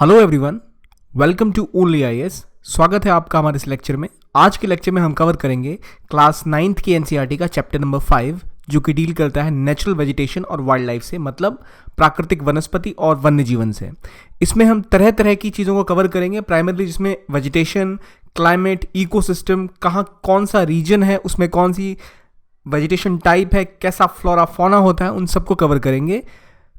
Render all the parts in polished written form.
Hello everyone, welcome to only IAS. स्वागत है आपका हमारे इस लेक्चर में। आज के लेक्चर में हम कवर करेंगे क्लास 9th की एनसीईआरटी का चैप्टर नंबर 5 जो कि डील करता है नेचुरल वेजिटेशन और वाइल्ड लाइफ से, मतलब प्राकृतिक वनस्पति और वन्य जीवन से। इसमें हम तरह तरह की चीज़ों को कवर करेंगे, प्राइमरली जिसमें वेजिटेशन, क्लाइमेट, इकोसिस्टम, कहाँ कौन सा रीजन है, उसमें कौन सी वेजिटेशन टाइप है, कैसा फ्लोरा फौना होता है, उन सबको कवर करेंगे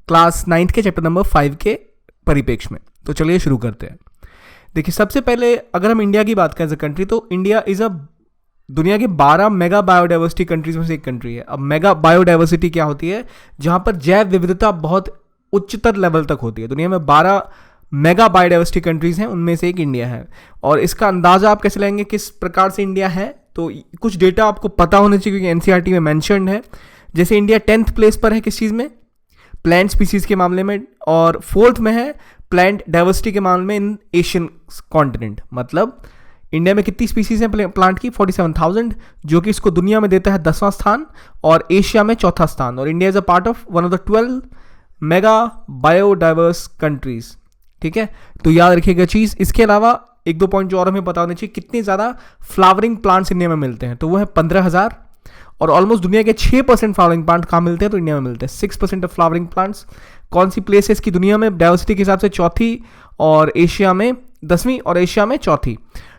क्लास 9th के चैप्टर नंबर 5 के परिप्रेक्ष्य में। तो चलिए शुरू करते हैं। देखिए, सबसे पहले अगर हम इंडिया की बात करें एज अ कंट्री, तो इंडिया इज अ दुनिया के 12 मेगा बायोडाइवर्सिटी कंट्रीज में से एक कंट्री है। अब मेगा बायोडाइवर्सिटी क्या होती है? जहां पर जैव विविधता बहुत उच्चतर लेवल तक होती है। दुनिया में 12 मेगा बायोडाइवर्सिटी कंट्रीज हैं, उनमें से एक इंडिया है। और इसका अंदाजा आप कैसे लगाएंगे किस प्रकार से इंडिया है? तो कुछ डेटा आपको पता होना चाहिए क्योंकि एनसीईआरटी में मेंशन्ड है। जैसे इंडिया 10th प्लेस पर है किस चीज़ में? प्लांट स्पीसीज के मामले में, और 4th में है प्लांट डाइवर्सिटी के मामले में इन एशियन कॉन्टिनेंट। मतलब इंडिया में कितनी स्पीसीज हैं प्लांट की? 47,000, जो कि इसको दुनिया में देता है 10वां स्थान और एशिया में 4था स्थान। और India is a part of one of the 12 mega biodiverse countries. ठीक है, तो याद रखिएगा चीज़। इसके अलावा एक दो पॉइंट जो और हमें पता होने चाहिए, कितने ज़्यादा फ्लावरिंग प्लांट्स इंडिया में मिलते हैं, तो वो है 15,000। और ऑलमोस्ट दुनिया के 6% फ्लावरिंग प्लांट कहाँ मिलते हैं? तो इंडिया में मिलते हैं 6% ऑफ फ्लावरिंग प्लांट्स। कौन सी प्लेस है इसकी दुनिया में डाइवर्सिटी के हिसाब से? 4थी, और एशिया में 10वीं, और एशिया में 4थी।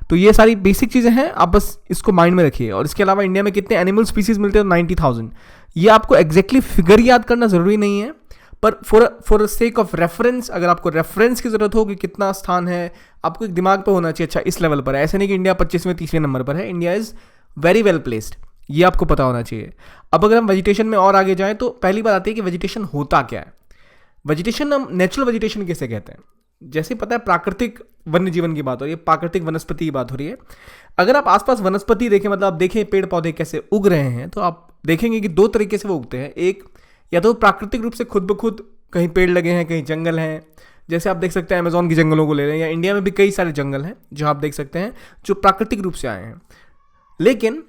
तो ये सारी बेसिक चीज़ें हैं, आप बस इसको माइंड में रखिए। और इसके अलावा इंडिया में कितने एनिमल स्पीसीज मिलते हैं? 90,000। ये आपको एग्जैक्टली फिगर याद करना ज़रूरी नहीं है, पर फॉर सेक ऑफ रेफरेंस, अगर आपको रेफरेंस की जरूरत हो कि कितना स्थान है, आपको एक दिमाग पे होना चाहिए, अच्छा इस लेवल पर है। ऐसे नहीं कि इंडिया 25वें 30वें नंबर पर है। India is very well placed, ये आपको पता होना चाहिए। अब अगर हम वेजिटेशन में और आगे जाएं, तो पहली बात आती है कि वेजिटेशन होता क्या है। वेजिटेशन हम नेचुरल वेजिटेशन कैसे कहते हैं? जैसे पता है प्राकृतिक वन्य जीवन की बात हो रही है, प्राकृतिक वनस्पति की बात हो रही है। अगर आप आसपास वनस्पति देखें, मतलब आप देखें पेड़ पौधे कैसे उग रहे हैं, तो आप देखेंगे कि दो तरीके से वो उगते हैं। एक, या तो प्राकृतिक रूप से खुद ब खुद कहीं पेड़ लगे हैं, कहीं जंगल हैं। जैसे आप देख सकते हैं अमेजोन की जंगलों को ले रहे हैं, या इंडिया में भी कई सारे जंगल हैं जो आप देख सकते हैं जो प्राकृतिक रूप से आए हैं। लेकिन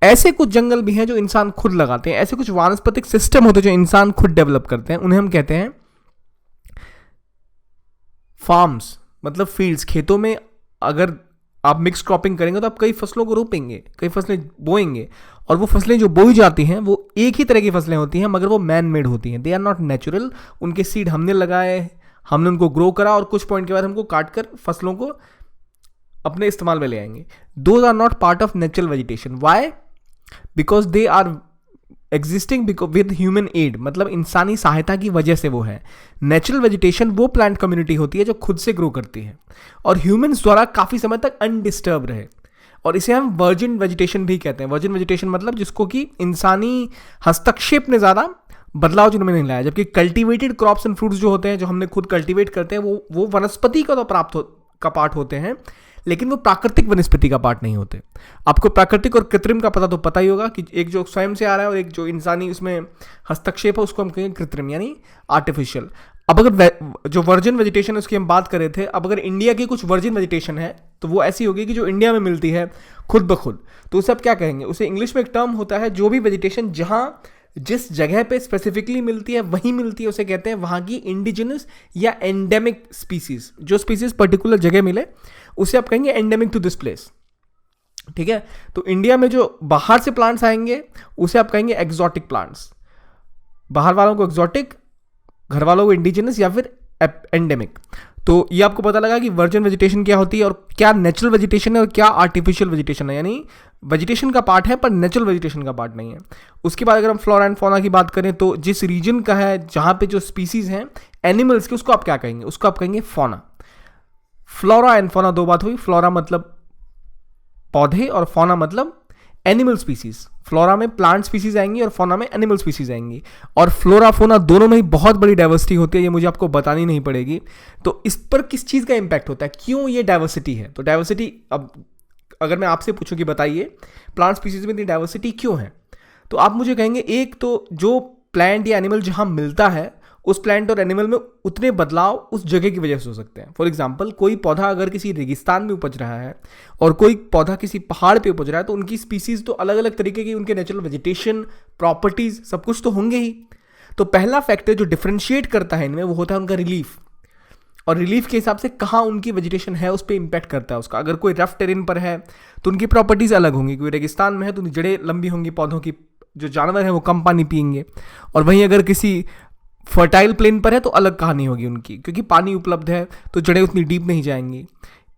ऐसे कुछ जंगल भी हैं जो इंसान खुद लगाते हैं। ऐसे कुछ वानस्पतिक सिस्टम होते हैं जो इंसान खुद डेवलप करते हैं, उन्हें हम कहते हैं फार्म्स, मतलब फील्ड्स। खेतों में अगर आप मिक्स क्रॉपिंग करेंगे तो आप कई फसलों को रोपेंगे, कई फसलें बोएंगे, और वो फसलें जो बोई जाती हैं वो एक ही तरह की फसलें होती हैं, मगर वो मैन मेड होती हैं। They are not natural. उनके सीड हमने लगाए, हमने उनको ग्रो करा, और कुछ पॉइंट के बाद हमको काट कर फसलों को अपने इस्तेमाल में ले आएंगे। Those are not part of natural vegetation. Why? Because they are existing with human aid, मतलब इंसानी सहायता की वजह से वो है। नेचुरल वेजिटेशन वो प्लांट कम्युनिटी होती है जो खुद से ग्रो करती है और ह्यूमंस द्वारा काफ़ी समय तक अनडिस्टर्ब रहे, और इसे हम वर्जिन वेजिटेशन भी कहते हैं। वर्जिन वेजिटेशन मतलब जिसको कि इंसानी हस्तक्षेप ने ज़्यादा बदलाव जिन्होंने नहीं लाया। जबकि कल्टिवेटेड क्रॉप्स एंड फ्रूट्स जो होते हैं, जो हमने खुद कल्टिवेट करते हैं, वो वनस्पति का तो का पार्ट होते हैं, लेकिन वो प्राकृतिक वनस्पति का पार्ट नहीं होते। आपको प्राकृतिक और कृत्रिम का पता तो पता ही होगा कि एक जो स्वयं से आ रहा है और एक जो इंसानी उसमें हस्तक्षेप है, उसको हम कहेंगे कृत्रिम, यानी आर्टिफिशियल। अब अगर जो वर्जिन वेजिटेशन है उसकी हम बात कर रहे थे, अब अगर इंडिया की कुछ वर्जिन वेजिटेशन है तो वो ऐसी होगी कि जो इंडिया में मिलती है खुद ब खुद। तो उसे आप क्या कहेंगे? उसे इंग्लिश में एक टर्म होता है, जो भी वेजिटेशन जहाँ जिस जगह पे स्पेसिफिकली मिलती है वहीं मिलती है, उसे कहते हैं वहाँ की इंडिजिनस या एंडेमिक स्पीसीज। जो स्पीसीज पर्टिकुलर जगह मिले उसे आप कहेंगे एंडेमिक टू दिस प्लेस। ठीक है, तो इंडिया में जो बाहर से प्लांट्स आएंगे उसे आप कहेंगे एक्सोटिक प्लांट्स। बाहर वालों को एक्सोटिक, घर वालों को इंडिजिनस या फिर एंडेमिक। तो ये आपको पता लगा कि वर्जिन वेजिटेशन क्या होती है और क्या नेचुरल वेजिटेशन है और क्या आर्टिफिशियल वेजिटेशन है। यानी वेजिटेशन का पार्ट है पर नेचुरल वेजिटेशन का पार्ट नहीं है। उसके बाद अगर हम फ्लोरा एंड फौना की बात करें, तो जिस रीजन का है जहाँ पे जो स्पीसीज हैं एनिमल्स के, उसको आप क्या कहेंगे? उसको आप कहेंगे फौना। फ्लोरा एंड फौना दो बात हुई। फ्लोरा मतलब पौधे और फौना मतलब एनिमल स्पीसीज। फ्लोरा में प्लांट स्पीसीज आएंगी और फौना में एनिमल स्पीसीज आएंगी। और फ्लोरा फौना दोनों में ही बहुत बड़ी डाइवर्सिटी होती है, ये मुझे आपको बतानी नहीं पड़ेगी। तो इस पर किस चीज़ का इंपैक्ट होता है, क्यों ये डाइवर्सिटी है? तो डाइवर्सिटी, अब अगर मैं आपसे पूछूं कि बताइए प्लांट स्पीसीज में इतनी डाइवर्सिटी क्यों है, तो आप मुझे कहेंगे एक तो जो प्लांट या एनिमल जहाँ मिलता है उस प्लांट और एनिमल में उतने बदलाव उस जगह की वजह से हो सकते हैं। फॉर एग्जांपल, कोई पौधा अगर किसी रेगिस्तान में उपज रहा है और कोई पौधा किसी पहाड़ पे उपज रहा है, तो उनकी स्पीसीज तो अलग अलग तरीके की, उनके नेचुरल वेजिटेशन, प्रॉपर्टीज, सब कुछ तो होंगे ही। तो पहला फैक्टर जो डिफरेंशिएट करता है इनमें वो होता है उनका रिलीफ। और रिलीफ के हिसाब से कहाँ उनकी वेजिटेशन है उस पर इम्पैक्ट करता है उसका। अगर कोई रफ टेरेन पर है तो उनकी प्रॉपर्टीज़ अलग होंगी, कोई रेगिस्तान में है तो उनकी जड़ें लंबी होंगी पौधों की, जो जानवर हैं वो कम पानी पिएंगे, और वहीं अगर किसी फर्टाइल प्लेन पर है तो अलग कहानी होगी उनकी, क्योंकि पानी उपलब्ध है तो जड़ें उतनी डीप नहीं जाएंगी।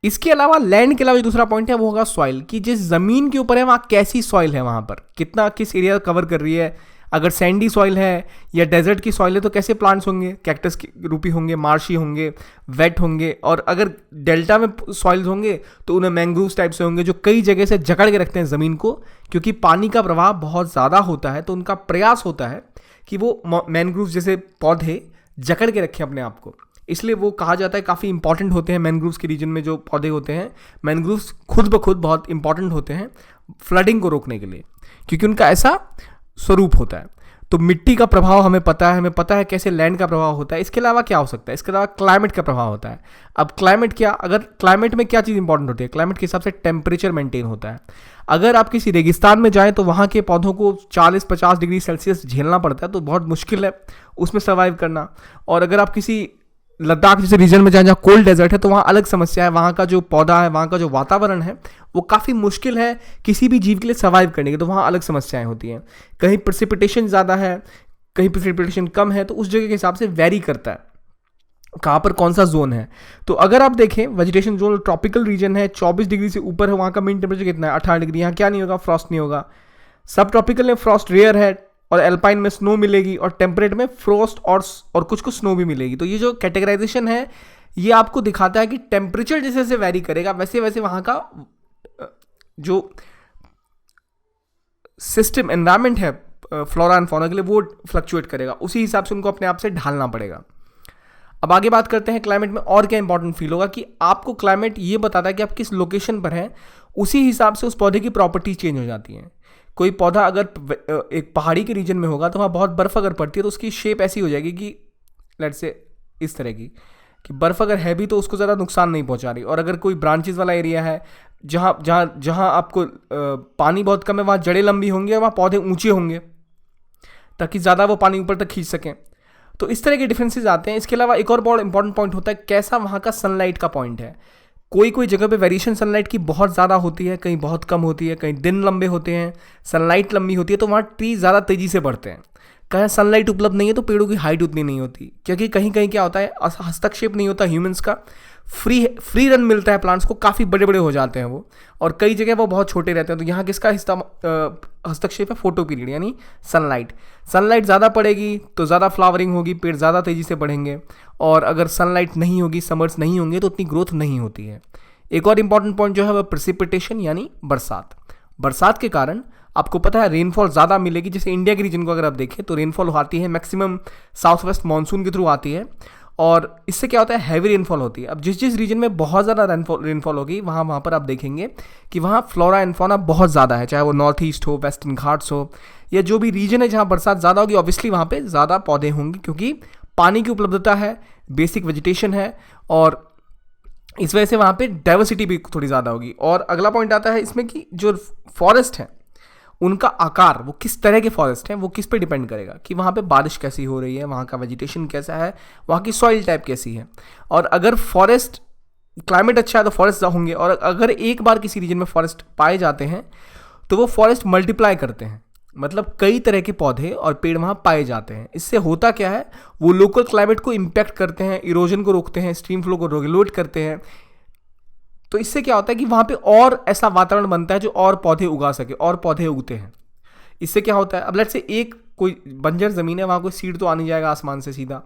इसके अलावा लैंड के अलावा जो दूसरा पॉइंट है वो होगा सॉइल, कि जिस ज़मीन के ऊपर है वहाँ कैसी सॉइल है, वहाँ पर कितना किस एरिया कवर कर रही है। अगर सैंडी सॉइल है या डेजर्ट की सॉइल है तो कैसे प्लांट्स होंगे, कैक्टस के रूपी होंगे, मार्शी होंगे, वेट होंगे, और अगर डेल्टा में सॉइल्स होंगे तो उन्हें मैंग्रोव्स टाइप से होंगे जो कई जगह से जकड़ के रखते हैं ज़मीन को, क्योंकि पानी का प्रवाह बहुत ज़्यादा होता है तो उनका प्रयास होता है कि वो मैंग्रोव्स जैसे पौधे जकड़ के रखें अपने आप को। इसलिए वो कहा जाता है काफ़ी इंपॉर्टेंट होते हैं मैंग्रोव्स के रीजन में जो पौधे होते हैं। मैंग्रोव्स खुद ब खुद बहुत इंपॉर्टेंट होते हैं फ्लडिंग को रोकने के लिए, क्योंकि उनका ऐसा स्वरूप होता है। तो मिट्टी का प्रभाव हमें पता है कैसे लैंड का प्रभाव होता है। इसके अलावा क्या हो सकता है, इसके अलावा क्लाइमेट का प्रभाव होता है। अब क्लाइमेट क्या, अगर क्लाइमेट में क्या चीज़ इंपॉर्टेंट होती है, क्लाइमेट के हिसाब से टेम्परेचर मेंटेन होता है। अगर आप किसी रेगिस्तान में जाएं तो वहाँ के पौधों को 40-50 डिग्री सेल्सियस झेलना पड़ता है, तो बहुत मुश्किल है उसमें सर्वाइव करना। और अगर आप किसी लद्दाख जैसे रीजन में जाएं जहाँ कोल्ड डेजर्ट है तो वहाँ अलग समस्या है, वहाँ का जो पौधा है, वहाँ का जो वातावरण है वो काफ़ी मुश्किल है किसी भी जीव के लिए सर्वाइव करने की, तो वहाँ अलग समस्याएं होती हैं। कहीं प्रेसिपिटेशन ज़्यादा है, कहीं प्रेसिपिटेशन कम है, तो उस जगह के हिसाब से वेरी करता है कहाँ पर कौन सा जोन है। तो अगर आप देखें वेजिटेशन जोन ट्रॉपिकल रीजन है, 24 डिग्री से ऊपर है, वहाँ का मीन टेम्परेचर कितना है, 18 डिग्री। यहाँ क्या नहीं होगा, फ्रॉस्ट नहीं होगा। सब ट्रॉपिकल में फ्रॉस्ट रेयर है और एल्पाइन में स्नो मिलेगी, और टेम्परेट में फ्रोस्ट और कुछ कुछ स्नो भी मिलेगी। तो ये जो कैटेगराइजेशन है ये आपको दिखाता है कि टेम्परेचर जैसे जैसे वैरी करेगा वैसे वैसे वहाँ का जो सिस्टम एनवायरनमेंट है फ्लोरा एंड फौना के लिए वो फ्लक्चुएट करेगा, उसी हिसाब से उनको अपने आप से ढालना पड़ेगा। अब आगे बात करते हैं क्लाइमेट में और क्या इंपॉर्टेंट फील होगा, कि आपको क्लाइमेट ये बताता है कि आप किस लोकेशन पर हैं, उसी हिसाब से उस पौधे की प्रॉपर्टी चेंज हो जाती हैं। कोई पौधा अगर एक पहाड़ी के रीजन में होगा तो वहाँ बहुत बर्फ़ अगर पड़ती है तो उसकी शेप ऐसी हो जाएगी कि लेट्स से इस तरह की, कि बर्फ़ अगर है भी तो उसको ज़्यादा नुकसान नहीं पहुँचा रही। और अगर कोई ब्रांचेस वाला एरिया है जहाँ जहाँ जहाँ आपको पानी बहुत कम है, वहाँ जड़ें लंबी होंगी और वहाँ पौधे ऊँचे होंगे ताकि ज़्यादा वो पानी ऊपर तक खींच सकें। तो इस तरह के डिफरेंसेस आते हैं। इसके अलावा एक और बहुत इंपॉर्टेंट पॉइंट होता है कैसा वहाँ का सनलाइट का पॉइंट है। कोई कोई जगह पे वेरिएशन सनलाइट की बहुत ज़्यादा होती है, कहीं बहुत कम होती है, कहीं दिन लंबे होते हैं, सनलाइट लंबी होती है तो वहाँ ट्री ज़्यादा तेज़ी से बढ़ते हैं। कहीं सनलाइट उपलब्ध नहीं है तो पेड़ों की हाइट उतनी नहीं होती, क्योंकि कहीं कहीं क्या होता है हस्तक्षेप नहीं होता ह्यूमंस का, फ्री रन मिलता है प्लांट्स को, काफ़ी बड़े बड़े हो जाते हैं वो, और कई जगह वो बहुत छोटे रहते हैं। तो यहाँ किसका हस्तक्षेप है, फोटो पीरियड यानी सनलाइट ज़्यादा पड़ेगी तो ज़्यादा फ्लावरिंग होगी, पेड़ ज़्यादा तेज़ी से बढ़ेंगे, और अगर सनलाइट नहीं होगी, समर्स नहीं होंगे तो उतनी ग्रोथ नहीं होती है। एक और इंपॉर्टेंट पॉइंट जो है वह प्रेसिपिटेशन यानी बरसात के कारण आपको पता है रेनफॉल ज़्यादा मिलेगी। जैसे इंडिया के रीजन को अगर आप देखें तो रेनफॉल आती है मैक्सिमम साउथ वेस्ट मानसून के थ्रू आती है, और इससे क्या होता है हैवी रेनफॉल होती है। अब जिस रीजन में बहुत ज़्यादा रेनफॉल होगी वहाँ पर आप देखेंगे कि वहाँ फ्लोरा एंड फौना बहुत ज़्यादा है, चाहे वो नॉर्थ ईस्ट हो, वेस्टर्न घाट्स हो, या जो भी रीजन है जहाँ बरसात ज़्यादा होगी ऑब्वियसली वहाँ पे ज़्यादा पौधे होंगे, क्योंकि पानी की उपलब्धता है, बेसिक वेजिटेशन है, और इस वजह से वहाँ पे डाइवर्सिटी भी थोड़ी ज़्यादा होगी। और अगला पॉइंट आता है इसमें कि जो फॉरेस्ट है उनका आकार, वो किस तरह के फॉरेस्ट हैं वो किस पे डिपेंड करेगा, कि वहाँ पे बारिश कैसी हो रही है, वहाँ का वेजिटेशन कैसा है, वहाँ की सॉइल टाइप कैसी है। और अगर फॉरेस्ट क्लाइमेट अच्छा है तो फॉरेस्ट होंगे, और अगर एक बार किसी रीजन में फॉरेस्ट पाए जाते हैं तो वो फॉरेस्ट मल्टीप्लाई करते हैं, मतलब कई तरह के पौधे और पेड़ वहाँ पाए जाते हैं। इससे होता क्या है, वो लोकल क्लाइमेट को इम्पैक्ट करते हैं, इरोजन को रोकते हैं, स्ट्रीम फ्लो को रेगुलेट करते हैं। तो इससे क्या होता है कि वहाँ पे और ऐसा वातावरण बनता है जो और पौधे उगा सके, और पौधे उगते हैं। इससे क्या होता है, अब लेट्स से एक कोई बंजर ज़मीन है, वहाँ कोई सीड तो आ नहीं जाएगा आसमान से सीधा,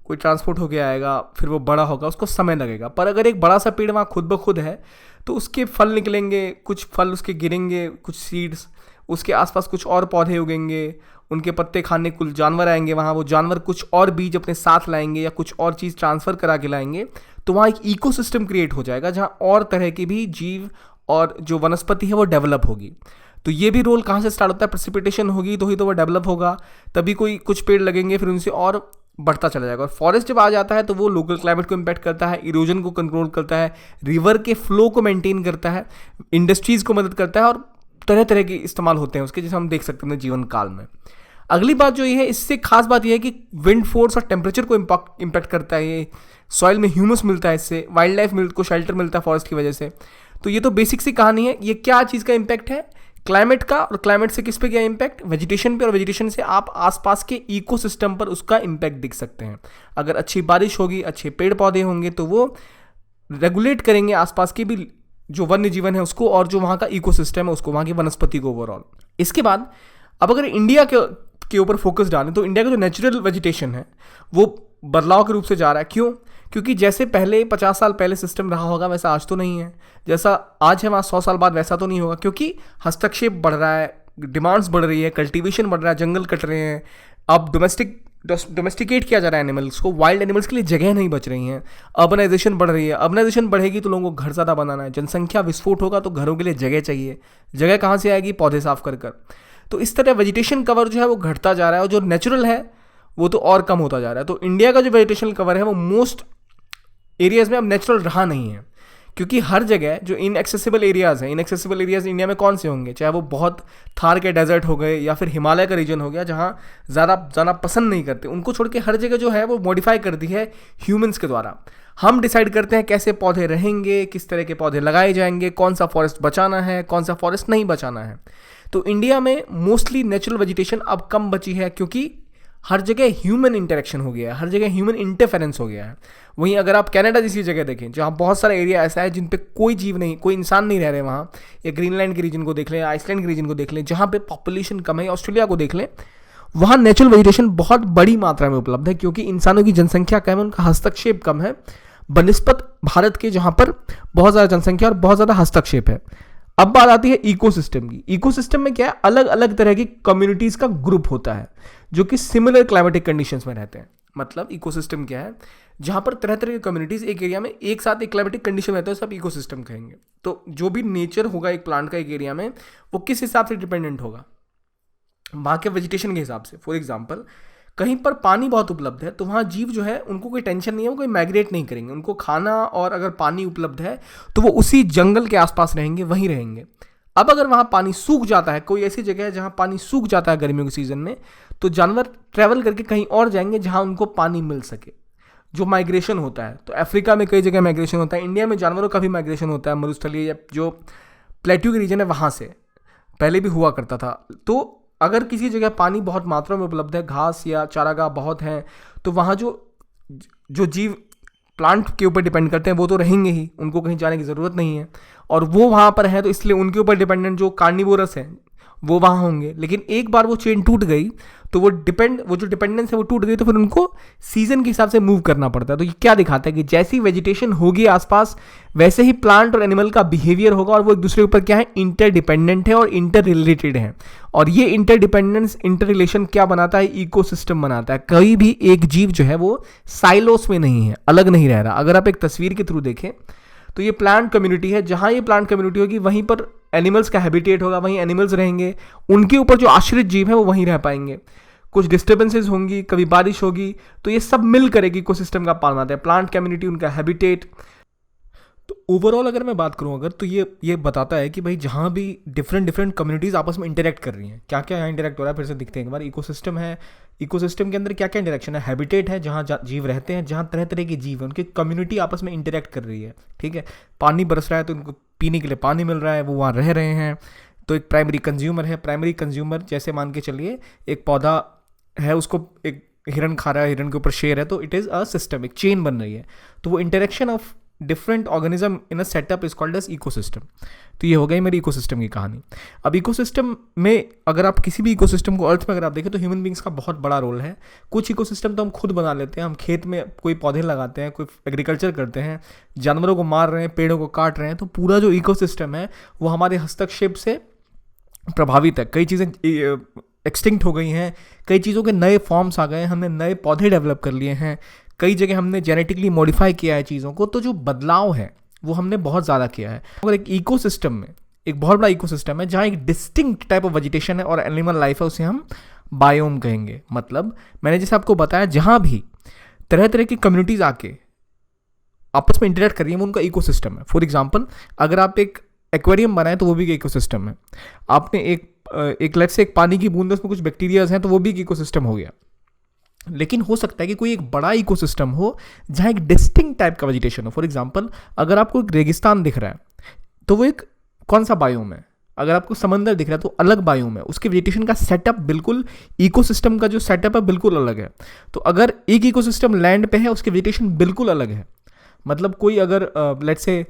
कोई ट्रांसपोर्ट होके आएगा, फिर वो बड़ा होगा, उसको समय लगेगा। पर अगर एक बड़ा सा पेड़ वहाँ खुद ब खुद है तो उसके फल निकलेंगे, कुछ फल उसके गिरेंगे, कुछ सीड्स, उसके आसपास कुछ और पौधे उगेंगे, उनके पत्ते खाने कुछ जानवर आएंगे वहाँ, वो जानवर कुछ और बीज अपने साथ लाएंगे या कुछ और चीज़ ट्रांसफ़र करा के लाएंगे, तो वहाँ एक इकोसिस्टम क्रिएट हो जाएगा जहाँ और तरह के भी जीव और जो वनस्पति है वो डेवलप होगी। तो ये भी रोल कहाँ से स्टार्ट होता है, प्रेसिपिटेशन होगी तो ही तो वो डेवलप होगा, तभी कोई कुछ पेड़ लगेंगे, फिर उनसे और बढ़ता चला जाएगा। और फॉरेस्ट जब आ जाता है तो वो लोकल क्लाइमेट को इम्पैक्ट करता है, इरोजन को कंट्रोल करता है, रिवर के फ्लो को मेंटेन करता है, इंडस्ट्रीज़ को मदद करता है, और तरह तरह के इस्तेमाल होते हैं उसके, जैसे हम देख सकते हैं जीवन काल में। अगली बात जो ये है, इससे खास बात ये है कि विंड फोर्स और टेम्परेचर को इम्पैक्ट करता है ये, सॉइल में ह्यूमस मिलता है इससे, वाइल्ड लाइफ को शेल्टर मिलता है फॉरेस्ट की वजह से। तो ये तो बेसिक सी कहानी है। ये क्या चीज़ का इम्पैक्ट है? क्लाइमेट का। और क्लाइमेट से किस पे क्या इम्पैक्ट? वेजिटेशन पे, और वेजिटेशन से आप आसपास के इकोसिस्टम पर उसका इम्पैक्ट दिख सकते हैं। अगर अच्छी बारिश होगी, अच्छे पेड़ पौधे होंगे, तो वो रेगुलेट करेंगे आसपास के भी जो वन्य जीवन है उसको, और जो वहाँ का इकोसिस्टम है उसको, वहाँ की वनस्पति को ओवरऑल। इसके बाद अब अगर इंडिया के ऊपर फोकस डालें तो इंडिया का जो नेचुरल वेजिटेशन है वो बदलाव के रूप से जा रहा है। क्यों? क्योंकि जैसे पहले 50 साल पहले सिस्टम रहा होगा वैसा आज तो नहीं है। जैसा आज है वहाँ 100 साल बाद वैसा तो नहीं होगा, क्योंकि हस्तक्षेप बढ़ रहा है, डिमांड्स बढ़ रही है, कल्टीवेशन बढ़ रहा है, जंगल कट रहे हैं, अब डोमेस्टिकेट किया जा रहा है एनिमल्स को, वाइल्ड एनिमल्स के लिए जगह नहीं बच रही हैं, अर्बनाइजेशन बढ़ रही है। अर्बनाइजेशन बढ़ेगी तो लोगों को घर ज़्यादा बनाना है, जनसंख्या विस्फोट होगा तो घरों के लिए जगह चाहिए। जगह कहाँ से आएगी? पौधे साफ कर कर। तो इस तरह वेजिटेशन कवर जो है वो घटता जा रहा है, और जो नेचुरल है वो तो और कम होता जा रहा है। तो इंडिया का जो वेजिटेशन कवर है वो मोस्ट एरियाज़ में अब नेचुरल रहा नहीं है, क्योंकि हर जगह जो इनएक्सेसिबल एरियाज़ हैं, इनएक्सेसिबल एरियाज़ इंडिया में कौन से होंगे? चाहे वो बहुत थार के डेजर्ट हो गए या फिर हिमालय का रीजन हो गया, जहाँ ज़्यादा जाना पसंद नहीं करते, उनको छोड़ के हर जगह जो है वो मॉडिफाई कर दी है ह्यूमंस के द्वारा। हम डिसाइड करते हैं कैसे पौधे रहेंगे, किस तरह के पौधे लगाए जाएंगे, कौन सा फॉरेस्ट बचाना है, कौन सा फॉरेस्ट नहीं बचाना है। तो इंडिया में मोस्टली नेचुरल वेजिटेशन अब कम बची है, क्योंकि हर जगह ह्यूमन इंटरेक्शन हो गया है, हर जगह ह्यूमन इंटरफेरेंस हो गया है। वहीं अगर आप कनाडा जैसी जगह देखें जहाँ बहुत सारा एरिया ऐसा है जिन पे कोई जीव नहीं, कोई इंसान नहीं रह रहे वहाँ, या ग्रीनलैंड के रीजन को देख लें, आइसलैंड के रीजन को देख लें, जहाँ पे पॉपुलेशन कम है, ऑस्ट्रेलिया को देख लें, वहाँ नेचुरल वेजिटेशन बहुत बड़ी मात्रा में उपलब्ध है, क्योंकि इंसानों की जनसंख्या कम है, उनका हस्तक्षेप कम है बनिस्पत भारत के, जहाँ पर बहुत ज़्यादा जनसंख्या और बहुत ज़्यादा हस्तक्षेप है। अब बात आती है इकोसिस्टम की। इकोसिस्टम में क्या है? अलग अलग तरह की कम्युनिटीज़ का ग्रुप होता है जो कि सिमिलर क्लाइमेटिक कंडीशंस में रहते हैं। मतलब इकोसिस्टम क्या है? जहाँ पर तरह तरह की कम्युनिटीज़ एक एरिया में एक साथ एक क्लाइमेटिक कंडीशन में रहते हैं, सब इकोसिस्टम कहेंगे। तो जो भी नेचर होगा एक प्लांट का एक एरिया में, वो किस हिसाब से डिपेंडेंट होगा? वहाँ के वेजिटेशन के हिसाब से। फॉर एग्जाम्पल, कहीं पर पानी बहुत उपलब्ध है तो वहाँ जीव जो है उनको कोई टेंशन नहीं है, वो कोई माइग्रेट नहीं करेंगे, उनको खाना और अगर पानी उपलब्ध है तो वो उसी जंगल के आसपास रहेंगे, वहीं रहेंगे। अब अगर वहाँ पानी सूख जाता है, कोई ऐसी जगह है जहाँ पानी सूख जाता है गर्मियों के सीजन में, तो जानवर ट्रैवल करके कहीं और जाएंगे जहाँ उनको पानी मिल सके। जो माइग्रेशन होता है, तो अफ्रीका में कई जगह माइग्रेशन होता है, इंडिया में जानवरों का भी माइग्रेशन होता है, मरुस्थलीय या जो प्लेट्यू के रीजन है वहाँ से पहले भी हुआ करता था। तो अगर किसी जगह पानी बहुत मात्रा में उपलब्ध है, घास या चारागाह बहुत हैं, तो वहाँ जो जीव प्लांट के ऊपर डिपेंड करते हैं वो तो रहेंगे ही, उनको कहीं जाने की ज़रूरत नहीं है, और वो वहाँ पर है तो इसलिए उनके ऊपर डिपेंडेंट जो कार्निवोरस हैं वो वहाँ होंगे। लेकिन एक बार वो चेन टूट गई तो वो जो डिपेंडेंस है वो टूट गई, तो फिर उनको सीजन के हिसाब से मूव करना पड़ता है। तो ये क्या दिखाता है कि जैसी वेजिटेशन होगी आसपास, वैसे ही प्लांट और एनिमल का बिहेवियर होगा, और वो एक दूसरे के ऊपर क्या है? इंटरडिपेंडेंट है और इंटर रिलेटेड है। और ये इंटरडिपेंडेंस, इंटर रिलेशन क्या बनाता है? इकोसिस्टम बनाता है। कहीं भी एक जीव जो है वो साइलोस में नहीं है, अलग नहीं रह रहा। अगर आप एक तस्वीर के थ्रू देखें तो ये प्लांट कम्युनिटी है, जहाँ ये प्लांट कम्युनिटी होगी वहीं पर एनिमल्स का हैबिटेट होगा, वहीं एनिमल्स रहेंगे, उनके ऊपर जो आश्रित जीव है वो वहीं रह पाएंगे। कुछ डिस्टर्बेंसेस होंगी, कभी बारिश होगी, तो ये सब मिल कर एक इकोसिस्टम का पालन आता है, प्लांट कम्युनिटी, उनका हैबिटेट। तो ओवरऑल अगर मैं बात करूं अगर, तो ये बताता है कि भाई जहाँ भी डिफरेंट कम्युनिटीज़ आपस में इंटरेक्ट कर रही हैं, क्या क्या यहाँ इंटरेक्ट हो रहा है, फिर से दिखते हैं एक बार। इकोसिस्टम है, इकोसिस्टम के अंदर क्या क्या इंटरेक्शन है? हैबिटेट है, जहाँ जीव रहते हैं, जहाँ तरह तरह के जीव हैं, उनकी कम्युनिटी आपस में इंटरेक्ट कर रही है, ठीक है। पानी बरस रहा है तो उनको पीने के लिए पानी मिल रहा है, वो वहाँ रह रहे हैं। तो एक प्राइमरी कंज्यूमर है, प्राइमरी कंज्यूमर जैसे मान के चलिए एक पौधा है, उसको एक हिरन खा रहा है, हिरन के ऊपर शेर है, तो इट इज़ अ सिस्टम, एक चेन बन रही है। तो वो interaction of different organism in a setup is called as ecosystem. तो ये हो गई मेरी इकोसिस्टम की कहानी। अब इकोसिस्टम में अगर आप किसी भी इकोसिस्टम को अर्थ में अगर आप देखें तो ह्यूमन बींग्स का बहुत बड़ा रोल है। कुछ इकोसिस्टम तो हम खुद बना लेते हैं, हम खेत में कोई पौधे लगाते हैं, कोई एग्रीकल्चर करते हैं, जानवरों को मार रहे हैं, पेड़ों को काट रहे हैं, तो पूरा जो इकोसिस्टम है वो हमारे हस्तक्षेप से प्रभावित है। कई चीज़ें एक्सटिंक्ट हो गई हैं, कई चीज़ों के नए फॉर्म्स आ गए हैं, हमने नए पौधे डेवलप कर लिए हैं, कई जगह हमने जेनेटिकली मॉडिफाई किया है चीज़ों को। तो जो बदलाव है वो हमने बहुत ज़्यादा किया है। अगर एक इकोसिस्टम में, एक बहुत बड़ा इकोसिस्टम है जहाँ एक डिस्टिंक्ट टाइप ऑफ वेजिटेशन है और एनिमल लाइफ है, उसे हम बायोम कहेंगे। मतलब मैंने जैसे आपको बताया, जहाँ भी तरह तरह की कम्युनिटीज़ आके आपस में इंटरेक्ट कर रही है वो उनका इकोसिस्टम है। फॉर एग्जाम्पल, अगर आप एक एक्वेरियम बनाए तो वो भी एक इकोसिस्टम है। आपने एक लेट्स से एक पानी की बूंद, उसमें कुछ बैक्टीरियाज हैं तो वो भी एक इकोसिस्टम हो गया। लेकिन हो सकता है कि कोई एक बड़ा इकोसिस्टम हो जहाँ एक डिस्टिंक्ट टाइप का वेजिटेशन हो। फॉर एग्जांपल, अगर आपको एक रेगिस्तान दिख रहा है तो वो एक कौन सा बायोम है। अगर आपको समंदर दिख रहा है तो अलग बायोम है, उसके वेजिटेशन का सेटअप बिल्कुल, इकोसिस्टम का जो सेटअप है बिल्कुल अलग है। तो अगर एक इकोसिस्टम लैंड पे है, उसके वेजिटेशन बिल्कुल अलग है। मतलब कोई अगर लेट्स से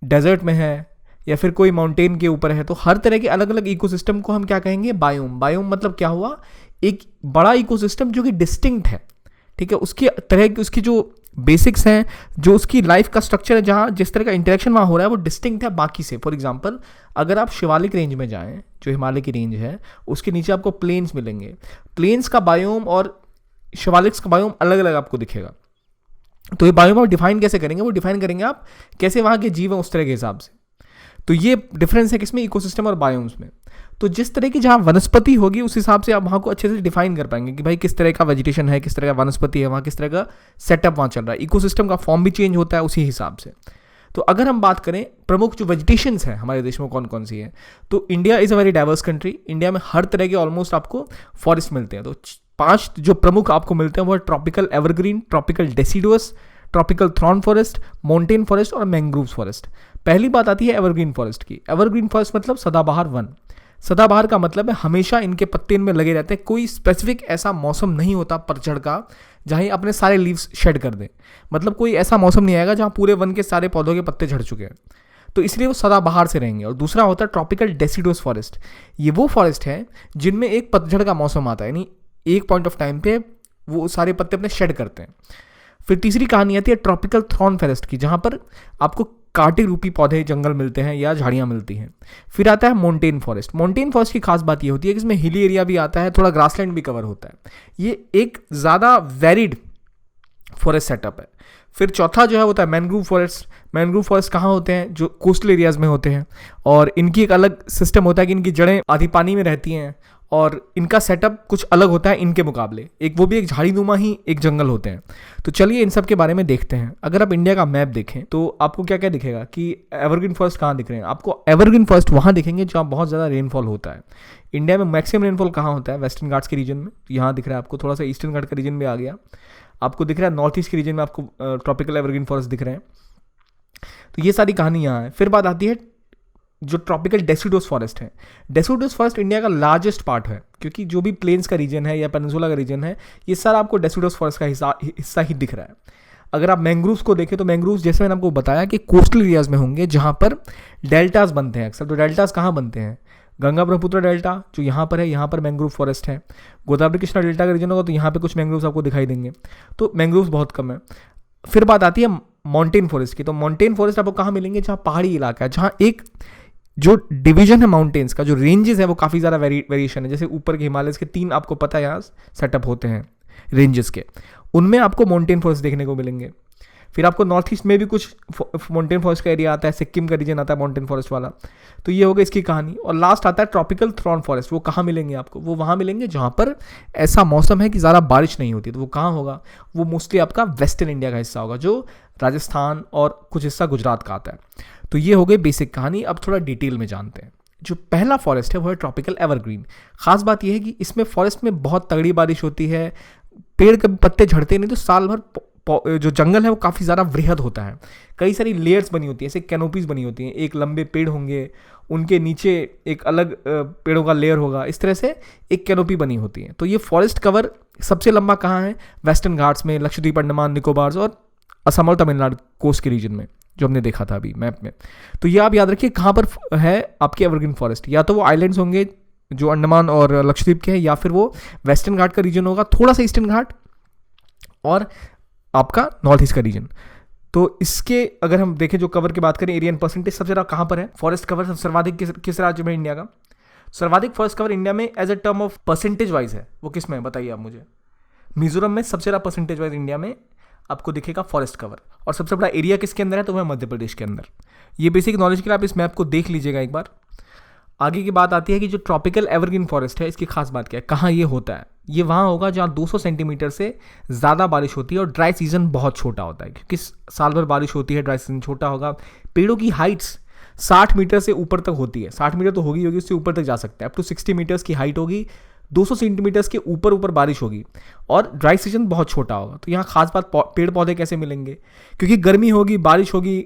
डेजर्ट में है या फिर कोई माउंटेन के ऊपर है, तो हर तरह के अलग अलग इकोसिस्टम को हम क्या कहेंगे, बायोम। बायोम मतलब क्या हुआ, एक बड़ा इकोसिस्टम जो कि डिस्टिंक्ट है, ठीक है, उसकी तरह की, उसकी जो बेसिक्स हैं, जो उसकी लाइफ का स्ट्रक्चर है, जहाँ जिस तरह का इंटरेक्शन वहाँ हो रहा है वो डिस्टिंक्ट है बाकी से। फॉर एग्जांपल, अगर आप शिवालिक रेंज में जाएं, जो हिमालय की रेंज है, उसके नीचे आपको प्लेन्स मिलेंगे। प्लेन्स का बायोम और शिवालिक्स का बायोम अलग अलग आपको दिखेगा। तो ये बायोम आप डिफाइन कैसे करेंगे, वो डिफाइन करेंगे आप कैसे वहाँ के जीव हैं उस तरह के हिसाब से। तो ये डिफरेंस है किसमें, इकोसिस्टम और बायोम्स में। तो जिस तरह की जहाँ वनस्पति होगी उस हिसाब से आप वहाँ को अच्छे से डिफाइन कर पाएंगे कि भाई किस तरह का वेजिटेशन है, किस तरह का वनस्पति है वहाँ, किस तरह का सेटअप वहाँ चल रहा है। इकोसिस्टम का फॉर्म भी चेंज होता है उसी हिसाब से। तो अगर हम बात करें प्रमुख जो वेजिटेशंस हैं हमारे देश में कौन कौन सी है, तो India is a very diverse country. India में हर तरह के ऑलमोस्ट आपको फॉरेस्ट मिलते हैं। तो 5 जो प्रमुख आपको मिलते हैं वो है tropical evergreen, tropical deciduous, tropical thrown forest, mountain forest और मैंग्रोव्स फॉरेस्ट। पहली बात आती है एवरग्रीन फॉरेस्ट की। एवरग्रीन फॉरेस्ट मतलब सदाबहार वन। सदाबहार का मतलब है हमेशा इनके पत्ते इनमें लगे रहते हैं, कोई स्पेसिफिक ऐसा मौसम नहीं होता पतझड़ का जहाँ ये अपने सारे लीव्स शेड कर दें। मतलब कोई ऐसा मौसम नहीं आएगा जहाँ पूरे वन के सारे पौधों के पत्ते झड़ चुके हैं, तो इसलिए वो सदाबहार से रहेंगे। और दूसरा होता है ट्रॉपिकल डेसिडुअस फॉरेस्ट। ये वो फॉरेस्ट है जिनमें एक पतझड़ का मौसम आता है, यानी एक पॉइंट ऑफ टाइम पे वो सारे पत्ते अपने शेड करते हैं। फिर तीसरी कहानी आती है ट्रॉपिकल थ्रॉन फॉरेस्ट की, जहाँ पर आपको कांटे रूपी पौधे जंगल मिलते हैं या झाड़ियाँ मिलती हैं। फिर आता है माउंटेन फॉरेस्ट। माउंटेन फॉरेस्ट की खास बात ये होती है कि इसमें हिली एरिया भी आता है, थोड़ा ग्रासलैंड भी कवर होता है। ये एक ज़्यादा वेरिड फॉरेस्ट सेटअप है। फिर चौथा जो है होता है मैनग्रोव फॉरेस्ट। मैनग्रोव फॉरेस्ट कहाँ होते हैं, जो कोस्टल एरियाज में होते हैं, और इनकी एक अलग सिस्टम होता है कि इनकी जड़ें आधी पानी में रहती हैं और इनका सेटअप कुछ अलग होता है इनके मुकाबले। एक वो भी एक झाड़ीनुमा ही एक जंगल होते हैं। तो चलिए इन सब के बारे में देखते हैं। अगर आप इंडिया का मैप देखें तो आपको क्या क्या दिखेगा कि एवरग्रीन फॉरेस्ट कहाँ दिख रहे हैं। आपको एवरग्रीन फॉरेस्ट वहाँ दिखेंगे जहाँ बहुत ज़्यादा रेनफॉल होता है। इंडिया में मैक्सिमम रेनफॉल कहाँ होता है, वेस्टर्न घाट्स के रीजन में। तो यहाँ दिख रहा है आपको, थोड़ा सा ईस्टर्न घाट का रीजन भी आ गया। आपको दिख रहा है नॉर्थ ईस्ट के रीजन में आपको ट्रॉपिकल एवरग्रीन फॉरेस्ट दिख रहे हैं। तो ये सारी कहानी यहाँ है। फिर बात आती है जो ट्रॉपिकल डेसिडुअस फॉरेस्ट है। डेसिडुअस फॉरेस्ट इंडिया का लार्जेस्ट पार्ट है, क्योंकि जो भी प्लेन्स का रीजन है या पेनिनसुला का रीजन है, ये सारा आपको डेसिडुअस फॉरेस्ट का हिस्सा ही दिख रहा है। अगर आप मैंग्रोव्स को देखें तो मैंग्रोव्स जैसे मैंने आपको बताया कि कोस्टल एरियाज में होंगे जहाँ पर डेल्टास बनते हैं अक्सर। तो डेल्टास कहाँ बनते हैं, गंगा ब्रह्मपुत्र डेल्टा जो यहाँ पर है, यहाँ पर मैंग्रोव फॉरेस्ट है। गोदावरी कृष्णा डेल्टा का रीजन होगा तो यहाँ पे कुछ मैंग्रोव्स आपको दिखाई देंगे। तो मैंग्रोव्स बहुत कम है। फिर बात आती है माउंटेन फॉरेस्ट की। तो माउंटेन फॉरेस्ट आपको कहाँ मिलेंगे, जहाँ पहाड़ी इलाका है, जहाँ एक जो डिवीजन है माउंटेन्स का, जो रेंजेस है वो काफ़ी ज़्यादा वेरिएशन है। जैसे ऊपर के हिमालय के 3 आपको पता है यहाँ सेटअप होते हैं रेंजेस के, उनमें आपको माउंटेन फॉरेस्ट देखने को मिलेंगे। फिर आपको नॉर्थ ईस्ट में भी कुछ माउंटेन फॉरेस्ट का एरिया आता है, सिक्किम का रीजन आता है माउंटेन फॉरेस्ट वाला। तो ये होगा इसकी कहानी। और लास्ट आता है ट्रॉपिकल थ्रॉन फॉरेस्ट। वो कहाँ मिलेंगे आपको, वो वहाँ मिलेंगे जहाँ पर ऐसा मौसम है कि ज़्यादा बारिश नहीं होती। तो वो कहाँ होगा, वो मोस्टली आपका वेस्टर्न इंडिया का हिस्सा होगा, जो राजस्थान और कुछ हिस्सा गुजरात का आता है। तो ये हो गई बेसिक कहानी। अब थोड़ा डिटेल में जानते हैं। जो पहला फॉरेस्ट है वो है ट्रॉपिकल एवरग्रीन। खास बात यह है कि इसमें फॉरेस्ट में बहुत तगड़ी बारिश होती है, पेड़ के पत्ते झड़ते नहीं, तो साल भर जो जंगल है वो काफ़ी ज़्यादा वृहद होता है। कई सारी लेयर्स बनी होती है, ऐसे कैनोपीज बनी होती हैं। एक लंबे पेड़ होंगे, उनके नीचे एक अलग पेड़ों का लेयर होगा, इस तरह से एक कैनोपी बनी होती है। तो ये फॉरेस्ट कवर सबसे लंबा कहाँ है, वेस्टर्न घाट्स में, लक्षद्वीप, अंडमान निकोबार्स और असम और तमिलनाडु कोस्ट के रीजन में, जो हमने देखा था अभी मैप में। तो ये आप याद रखिए कहाँ पर है आपकी एवरग्रीन फॉरेस्ट। या तो वो आइलैंड्स होंगे जो अंडमान और लक्षद्वीप के हैं, या फिर वो वेस्टर्न घाट का रीजन होगा, थोड़ा सा ईस्टर्न घाट, और आपका नॉर्थ ईस्ट का रीजन। तो इसके अगर हम देखें जो कवर की बात करें, एरिया एंड परसेंटेज सबसे ज़्यादा कहाँ पर है, फॉरेस्ट कवर सर्वाधिक किस राज्य में इंडिया का, सर्वाधिक फॉरेस्ट कवर इंडिया में as a term of percentage wise है वो किस में, बताइए आप मुझे। मिजोरम में सबसे ज़्यादा परसेंटेज वाइज इंडिया में आपको दिखेगा फॉरेस्ट कवर। और सबसे बड़ा एरिया किसके अंदर है, तो वह मध्य प्रदेश के अंदर। ये बेसिक नॉलेज के लिए आप इस मैप को देख लीजिएगा एक बार। आगे की बात आती है कि जो ट्रॉपिकल एवरग्रीन फॉरेस्ट है, इसकी खास बात क्या है, कहाँ ये होता है। ये वहाँ होगा जहाँ 200 सेंटीमीटर से ज़्यादा बारिश होती है और ड्राई सीजन बहुत छोटा होता है, क्योंकि साल भर बारिश होती है, ड्राई सीजन छोटा होगा। पेड़ों की हाइट्स 60 मीटर से ऊपर तक होती है, 60 मीटर तो होगी उससे ऊपर तक जा सकता है, अप टू 60 मीटर्स की हाइट होगी, 200 सेंटीमीटर्स के ऊपर ऊपर बारिश होगी, और ड्राई सीजन बहुत छोटा होगा। तो यहाँ खास बात पेड़ पौधे कैसे मिलेंगे, क्योंकि गर्मी होगी, बारिश होगी,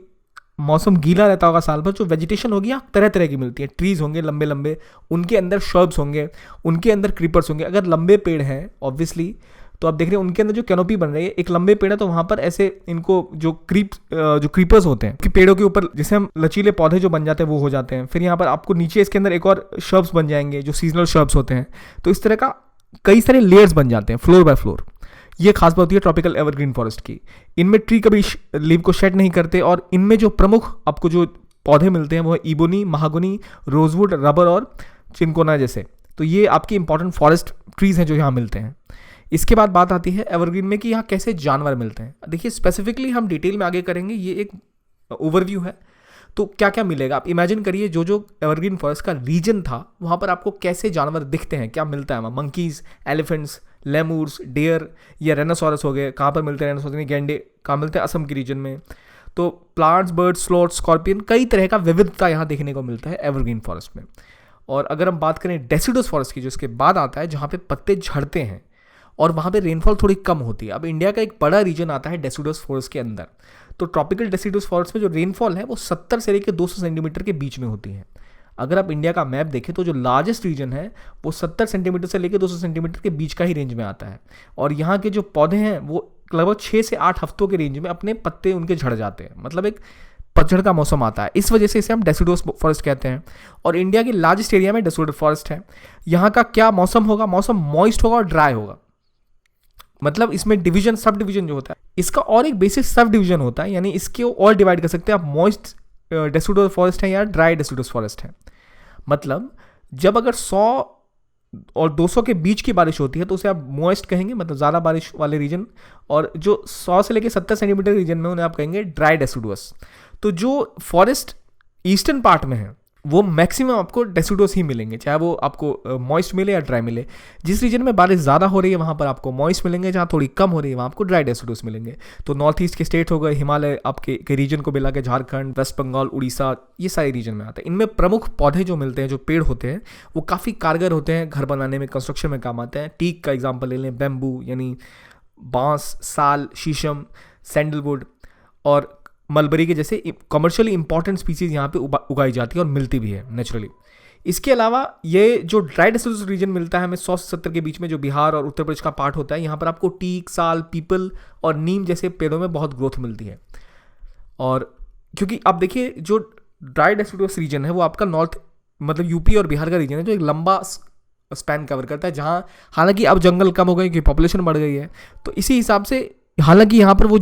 मौसम गीला रहता होगा साल भर, जो वेजिटेशन होगी यहाँ तरह तरह की मिलती है। ट्रीज होंगे लंबे लंबे, उनके अंदर शर्ब्स होंगे, उनके अंदर क्रीपर्स होंगे। अगर लंबे पेड़ हैं ऑब्वियसली, तो आप देख रहे हैं उनके अंदर जो कैनोपी बन रही है, एक लंबे पेड़ है तो वहाँ पर ऐसे इनको जो क्रीपर्स होते हैं कि पेड़ों के ऊपर जैसे हम लचीले पौधे जो बन जाते हैं वो हो जाते हैं। फिर यहाँ पर आपको नीचे इसके अंदर एक और शर्ब्स बन जाएंगे जो सीजनल शर्ब्स होते हैं। तो इस तरह का कई सारे लेयर्स बन जाते हैं फ्लोर बाय फ्लोर। ये खास बात होती है ट्रॉपिकल एवरग्रीन फॉरेस्ट की। इनमें ट्री कभी लीव को शेड नहीं करते, और इनमें जो प्रमुख आपको जो पौधे मिलते हैं वो है इबोनी, महागोनी, रोजवुड, रबर और चिनकोना जैसे। तो ये आपकी इंपॉर्टेंट फॉरेस्ट ट्रीज हैं जो यहाँ मिलते हैं। इसके बाद बात आती है एवरग्रीन में कि यहाँ कैसे जानवर मिलते हैं। देखिए स्पेसिफिकली हम डिटेल में आगे करेंगे, ये एक ओवरव्यू है। तो क्या क्या मिलेगा आप इमेजिन करिए, जो जो एवरग्रीन फॉरेस्ट का रीजन था वहाँ पर आपको कैसे जानवर दिखते हैं, क्या मिलता है वहाँ। मंकीज, एलिफेंट्स, लेमूर्स, डेयर या रेनोसोरस हो गए। कहाँ पर मिलते हैं रेनोसोरस, गैंडे कहाँ मिलते हैं, असम के रीजन में। तो प्लांट्स, बर्ड्स, स्लॉथ, स्कॉर्पियन, कई तरह का विविधता यहाँ देखने को मिलता है एवरग्रीन फॉरेस्ट में। और अगर हम बात करें डेसिडुअस फॉरेस्ट की, जो इसके बाद आता है, जहाँ पे पत्ते झड़ते हैं और वहाँ पे रेनफॉल थोड़ी कम होती है। अब इंडिया का एक बड़ा रीजन आता है डेसिडुअस फॉरेस्ट के अंदर। तो ट्रॉपिकल डेसिडुअस फॉरेस्ट में जो रेनफॉल है वो 70 से लेकर 200 सेंटीमीटर के बीच में होती है। अगर आप इंडिया का मैप देखें तो जो लार्जेस्ट रीजन है वो 70 सेंटीमीटर से लेकर 200 सेंटीमीटर के बीच का ही रेंज में आता है। और यहाँ के जो पौधे हैं वो लगभग 6 से 8 हफ्तों के रेंज में अपने पत्ते उनके झड़ जाते हैं, मतलब एक पतझड़ का मौसम आता है। इस वजह से इसे हम डेसिडुअस फॉरेस्ट कहते हैं। और इंडिया के लार्जेस्ट एरिया में डेसिडुअस फॉरेस्ट है। यहाँ का क्या मौसम होगा, मौसम मॉइस्ट होगा और ड्राई होगा। मतलब इसमें डिवीजन, सब डिवीजन जो होता है, इसका और एक बेसिक सब डिवीजन होता है, यानी इसके और डिवाइड कर सकते हैं आप, मॉइस्ट डेसिडुअस फॉरेस्ट है या ड्राई डेसिडुअस फॉरेस्ट है। मतलब जब अगर 100 और 200 के बीच की बारिश होती है तो उसे आप मॉइस्ट कहेंगे, मतलब ज़्यादा बारिश वाले रीजन। और जो 100 से लेकर 70 सेंटीमीटर रीजन में उन्हें आप कहेंगे ड्राई डेसिडुअस। तो जो फॉरेस्ट ईस्टर्न पार्ट में है वो मैक्सिमम आपको डेसिडुअस ही मिलेंगे, चाहे वो आपको मॉइस्ट मिले या ड्राई मिले। जिस रीजन में बारिश ज़्यादा हो रही है वहाँ पर आपको मॉइस्ट मिलेंगे, जहाँ थोड़ी कम हो रही है वहाँ आपको ड्राई डेसिडुअस मिलेंगे। तो नॉर्थ ईस्ट के स्टेट हो गए, हिमालय आपके के रीजन को मिला के झारखंड, वेस्ट बंगाल, उड़ीसा, ये सारे रीजन में आते हैं। इनमें प्रमुख पौधे जो मिलते हैं, जो पेड़ होते हैं, वो काफ़ी कारगर होते हैं, घर बनाने में, कंस्ट्रक्शन में काम आते हैं। टीक का एग्जाम्पल ले लें, बैम्बू यानी बांस, साल, शीशम, सैंडलवुड और मलबरी के जैसे कमर्शियली इंपॉर्टेंट स्पीसीज यहाँ पे उगाई जाती है और मिलती भी है नेचुरली। इसके अलावा ये जो ड्राई डेसिडुअस रीजन मिलता है हमें 100 से 70 के बीच में, जो बिहार और उत्तर प्रदेश का पार्ट होता है, यहाँ पर आपको टीक, साल, पीपल और नीम जैसे पेड़ों में बहुत ग्रोथ मिलती है। और क्योंकि आप देखिए जो ड्राई डेसिडुअस रीजन है वो आपका नॉर्थ, मतलब यूपी और बिहार का रीजन है, जो एक लंबा स्पैन कवर करता है, जहाँ हालांकि अब जंगल कम हो गए क्योंकि पॉपुलेशन बढ़ गई है। तो इसी हिसाब से हालांकि यहाँ पर वो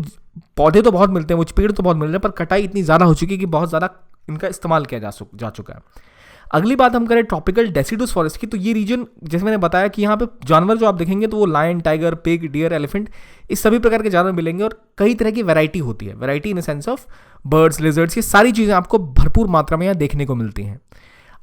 पौधे तो बहुत मिलते हैं, वो पेड़ तो बहुत मिल रहे हैं, पर कटाई इतनी ज़्यादा हो चुकी है कि बहुत ज़्यादा इनका इस्तेमाल किया जा चुका है। अगली बात हम करें ट्रॉपिकल डेसिडुअस फॉरेस्ट की, तो ये रीजन जैसे मैंने बताया कि यहाँ पे जानवर जो आप देखेंगे तो वो lion, tiger, pig, deer, elephant, इस सभी प्रकार के जानवर मिलेंगे। और कई तरह की वैरायटी होती है, variety in the sense of birds, lizards, ये सारी चीज़ें आपको भरपूर मात्रा में यहाँ देखने को मिलती हैं।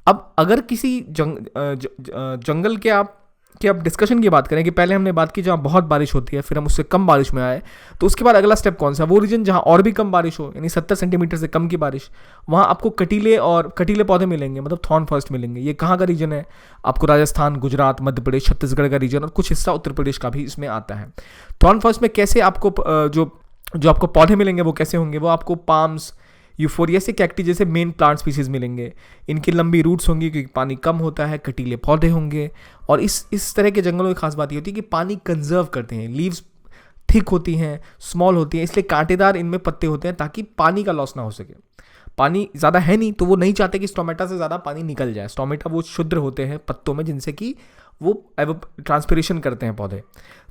अब अगर किसी जंगल के अब डिस्कशन की बात करें कि पहले हमने बात की जहाँ बहुत बारिश होती है, फिर हम उससे कम बारिश में आए, तो उसके बाद अगला स्टेप कौन सा, वो रीजन जहाँ और भी कम बारिश हो, यानी 70 सेंटीमीटर से कम की बारिश, वहाँ आपको कटीले पौधे मिलेंगे, मतलब थॉर्न फॉरेस्ट मिलेंगे। ये कहाँ का रीजन है, आपको राजस्थान, गुजरात, मध्य प्रदेश, छत्तीसगढ़ का रीजन और कुछ हिस्सा उत्तर प्रदेश का भी इसमें आता है। थॉर्न फॉरेस्ट में कैसे आपको जो आपको पौधे मिलेंगे वो कैसे होंगे, वो आपको पाम्स, यूफोरिया से कैक्टी जैसे मेन प्लांट स्पीसीज मिलेंगे। इनकी लंबी रूट्स होंगी क्योंकि पानी कम होता है, कटीले पौधे होंगे। और इस तरह के जंगलों की खास बात ये होती है कि पानी कंजर्व करते हैं, लीव्स थिक होती हैं, स्मॉल होती हैं, इसलिए कांटेदार इनमें पत्ते होते हैं ताकि पानी का लॉस ना हो सके। पानी ज़्यादा है नहीं तो वो नहीं चाहते कि स्टोमेटा से ज़्यादा पानी निकल जाए। स्टोमेटा वो क्षुद्र होते हैं पत्तों में जिनसे कि वो ट्रांसपिरेशन करते हैं पौधे।